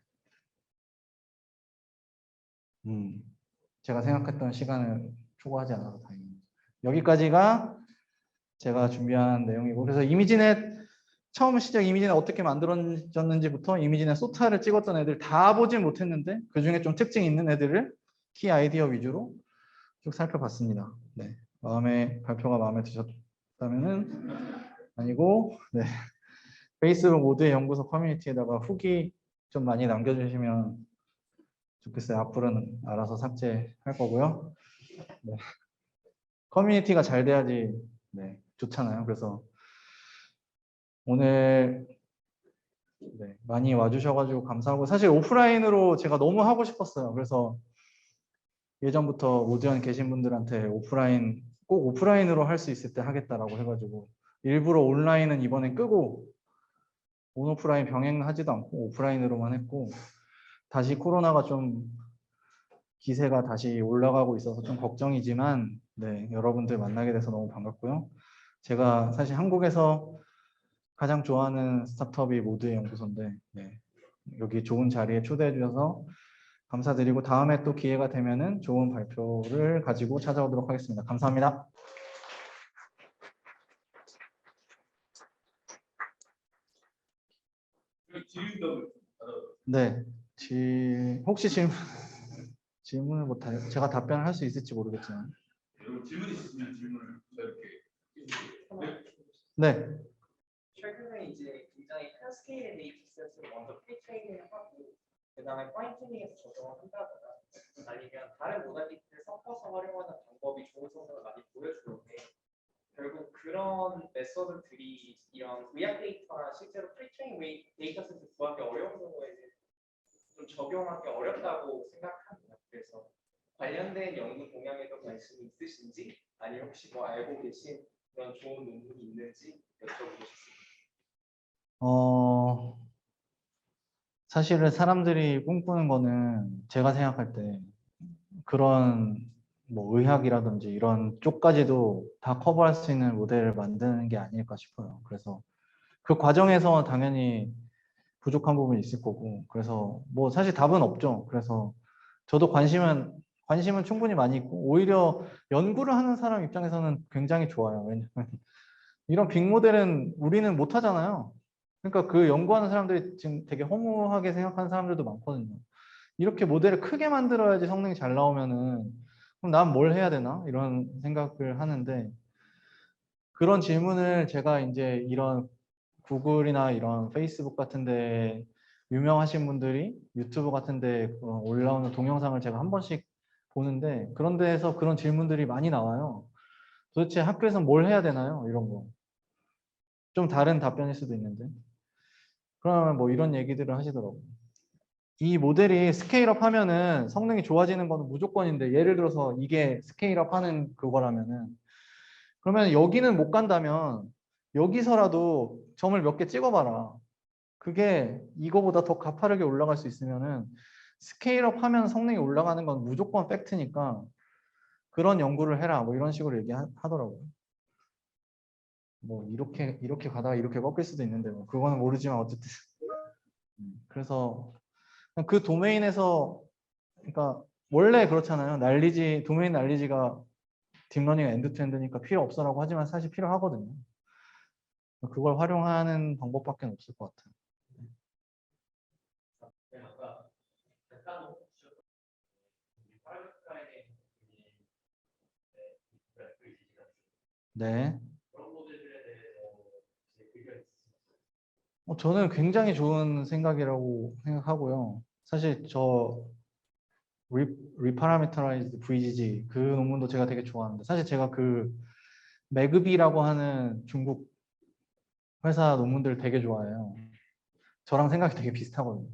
제가 생각했던 시간을 초과하지 않아서 다행입니다. 여기까지가 제가 준비한 내용이고, 그래서 이미지넷 처음 시작 이미지넷 어떻게 만들어졌는지부터 이미지넷 소타를 찍었던 애들 다 보진 못했는데 그 중에 좀 특징 있는 애들을 키 아이디어 위주로 쭉 살펴봤습니다. 네. 발표가 마음에 드셨다면은 아니고, 네. 페이스북 모두의 연구소 커뮤니티에다가 후기 좀 많이 남겨주시면 좋겠어요. 앞으로는 알아서 삭제할 거고요. 네. 커뮤니티가 잘 돼야지 네, 좋잖아요. 그래서 오늘 네, 많이 와주셔가지고 감사하고, 사실 오프라인으로 제가 너무 하고 싶었어요. 그래서 예전부터 오디언 계신 분들한테 꼭 오프라인으로 할 수 있을 때 하겠다라고 해가지고 일부러 온라인은 이번에 끄고 온오프라인 병행하지도 않고 오프라인으로만 했고, 다시 코로나가 좀 기세가 다시 올라가고 있어서 좀 걱정이지만 네, 여러분들 만나게 돼서 너무 반갑고요. 제가 사실 한국에서 가장 좋아하는 스타트업이 모두의 연구소인데 네, 여기 좋은 자리에 초대해 주셔서 감사드리고 다음에 또 기회가 되면은 좋은 발표를 가지고 찾아오도록 하겠습니다. 감사합니다. 네, 혹시 질문을 제가 답변을 할 수 있을지 모르겠지만. 질문 있으면 질문을 이렇게 해주세요. 네. 최근에 이제 굉장히 큰 스케일의 데이터셋을 먼저 프리트레이닝을 하고 그 다음에 파인튜닝해서 적용을 한다거나 아니면 다른 모달리티를 섞어서 활용하는 방법이 좋은 성능을 많이 보여주는데, 결국 그런 메서드들이 이런 의학 데이터나 실제로 프리트레이닝 데이터셋을 구하기 어려운 경우에는 좀 적용하기 어렵다고 생각합니다. 그래서 관련된 연구 동향에도 관심이 있으신지, 아니면 혹시 뭐 알고 계신 그런 좋은 논문이 있는지 여쭤보고 싶습니다. 사실은 사람들이 꿈꾸는 거는 제가 생각할 때 그런 뭐 의학이라든지 이런 쪽까지도 다 커버할 수 있는 모델을 만드는 게 아닐까 싶어요. 그래서 그 과정에서 당연히 부족한 부분이 있을 거고, 그래서 뭐 사실 답은 없죠. 그래서 저도 관심은 충분히 많이 있고, 오히려 연구를 하는 사람 입장에서는 굉장히 좋아요. 왜냐면 이런 빅모델은 우리는 못 하잖아요. 그러니까 그 연구하는 사람들이 지금 되게 허무하게 생각하는 사람들도 많거든요. 이렇게 모델을 크게 만들어야지 성능이 잘 나오면은 그럼 난 뭘 해야 되나? 이런 생각을 하는데, 그런 질문을 제가 이제 이런 구글이나 이런 페이스북 같은데 유명하신 분들이 유튜브 같은데 올라오는 동영상을 제가 한 번씩 보는데, 그런 데에서 그런 질문들이 많이 나와요. 도대체 학교에서 뭘 해야 되나요? 이런 거. 좀 다른 답변일 수도 있는데. 그러면 뭐 이런 얘기들을 하시더라고요. 이 모델이 스케일업 하면은 성능이 좋아지는 거는 무조건인데, 예를 들어서 이게 스케일업 하는 그거라면은, 그러면 여기는 못 간다면 여기서라도 점을 몇 개 찍어봐라. 그게 이거보다 더 가파르게 올라갈 수 있으면은 스케일업 하면 성능이 올라가는 건 무조건 팩트니까 그런 연구를 해라. 뭐 이런 식으로 얘기하더라고요. 뭐 이렇게 가다가 이렇게 꺾일 수도 있는데 뭐 그거는 모르지만 어쨌든 그래서 그 도메인에서, 그러니까 원래 그렇잖아요. 도메인 난리지가 딥러닝 엔드투엔드니까 필요 없어라고 하지만 사실 필요하거든요. 그걸 활용하는 방법밖에 없을 것 같아요. 네. 저는 굉장히 좋은 생각이라고 생각하고요. 사실 저 Reparameterized VGG 그 논문도 제가 되게 좋아하는데, 사실 제가 그 매그비라고 하는 중국 회사 논문들 되게 좋아해요. 저랑 생각이 되게 비슷하거든요.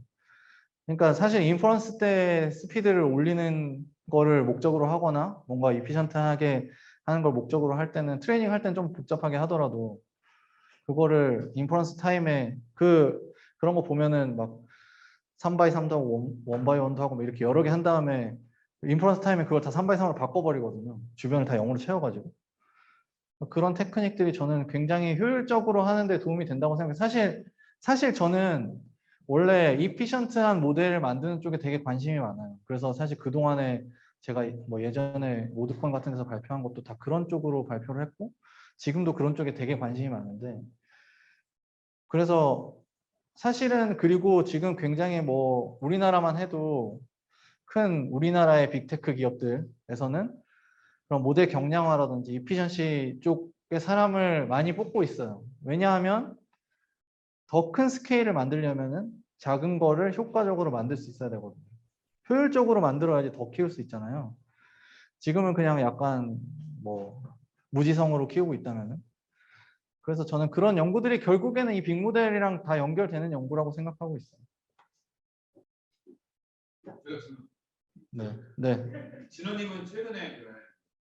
그러니까 사실 인퍼런스 때 스피드를 올리는 거를 목적으로 하거나 뭔가 이피션트하게 하는 걸 목적으로 할 때는, 트레이닝 할 때는 좀 복잡하게 하더라도 그거를 인퍼런스 타임에 그런 거 보면은 막 3x3도 하고 1x1도 하고 뭐 이렇게 여러 개 한 다음에 인퍼런스 타임에 그걸 다 3x3으로 바꿔버리거든요. 주변을 다 0으로 채워가지고. 그런 테크닉들이 저는 굉장히 효율적으로 하는데 도움이 된다고 생각해요. 사실 저는 원래 이피션트한 모델을 만드는 쪽에 되게 관심이 많아요. 그래서 사실 그동안에 제가 뭐 예전에 모드콘 같은 데서 발표한 것도 다 그런 쪽으로 발표를 했고 지금도 그런 쪽에 되게 관심이 많은데 그래서 사실은 그리고 지금 굉장히 뭐 우리나라만 해도 큰 우리나라의 빅테크 기업들에서는 그런 모델 경량화라든지 이피션시 쪽에 사람을 많이 뽑고 있어요. 왜냐하면 더 큰 스케일을 만들려면은 작은 거를 효과적으로 만들 수 있어야 되거든요. 효율적으로 만들어야지 더 키울 수 있잖아요. 지금은 그냥 약간 뭐 무지성으로 키우고 있다면은. 그래서 저는 그런 연구들이 결국에는 이 빅모델이랑 다 연결되는 연구라고 생각하고 있어요. 제가 지금 네, 네. 진호님은 최근에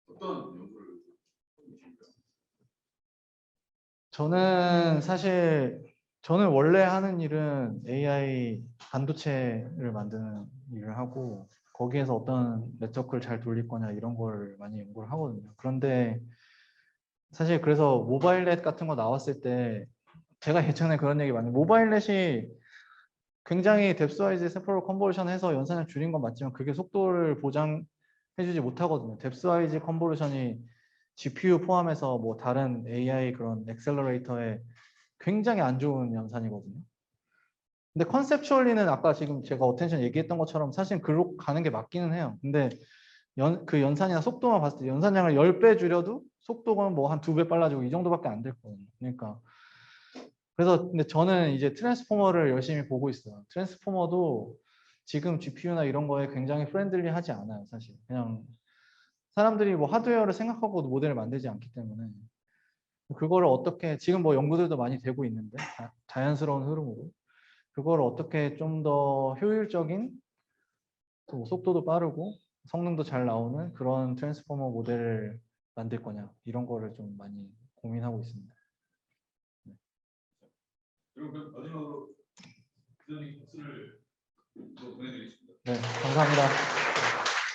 어떤 연구를 하고 계십니까? 저는 원래 하는 일은 AI 반도체를 만드는 일을 하고 거기에서 어떤 네트워크를 잘 돌릴 거냐 이런 걸 많이 연구를 하거든요. 그런데 사실 그래서 모바일넷 같은 거 나왔을 때 제가 예전에 그런 얘기 많이 모바일넷이 굉장히 뎁스와이즈 세포로 컨버전 해서 연산을 줄인 건 맞지만 그게 속도를 보장해주지 못하거든요. 뎁스와이즈 컨버전이 GPU 포함해서 뭐 다른 AI 그런 엑셀러레이터에 굉장히 안 좋은 연산이거든요. 근데 컨셉추얼리는 아까 지금 제가 어텐션 얘기했던 것처럼 사실 글로 가는 게 맞기는 해요. 근데 그 연산이나 속도만 봤을 때 연산량을 10배 줄여도 속도가 뭐 한 2배 빨라지고 이 정도밖에 안 될 거예요. 그러니까 그래서 근데 저는 이제 트랜스포머를 열심히 보고 있어요. 트랜스포머도 지금 GPU나 이런 거에 굉장히 프렌들리하지 않아요, 사실. 그냥 사람들이 뭐 하드웨어를 생각하고 모델을 만들지 않기 때문에 그거를 어떻게 지금 뭐 연구들도 많이 되고 있는데 자연스러운 흐름으로 그걸 어떻게 좀 더 효율적인 또 속도도 빠르고 성능도 잘 나오는 그런 트랜스포머 모델을 만들 거냐 이런 거를 좀 많이 고민하고 있습니다. 그리고 그 마지막으로 진호님 박수를 또 보내드리겠습니다. 네, 감사합니다.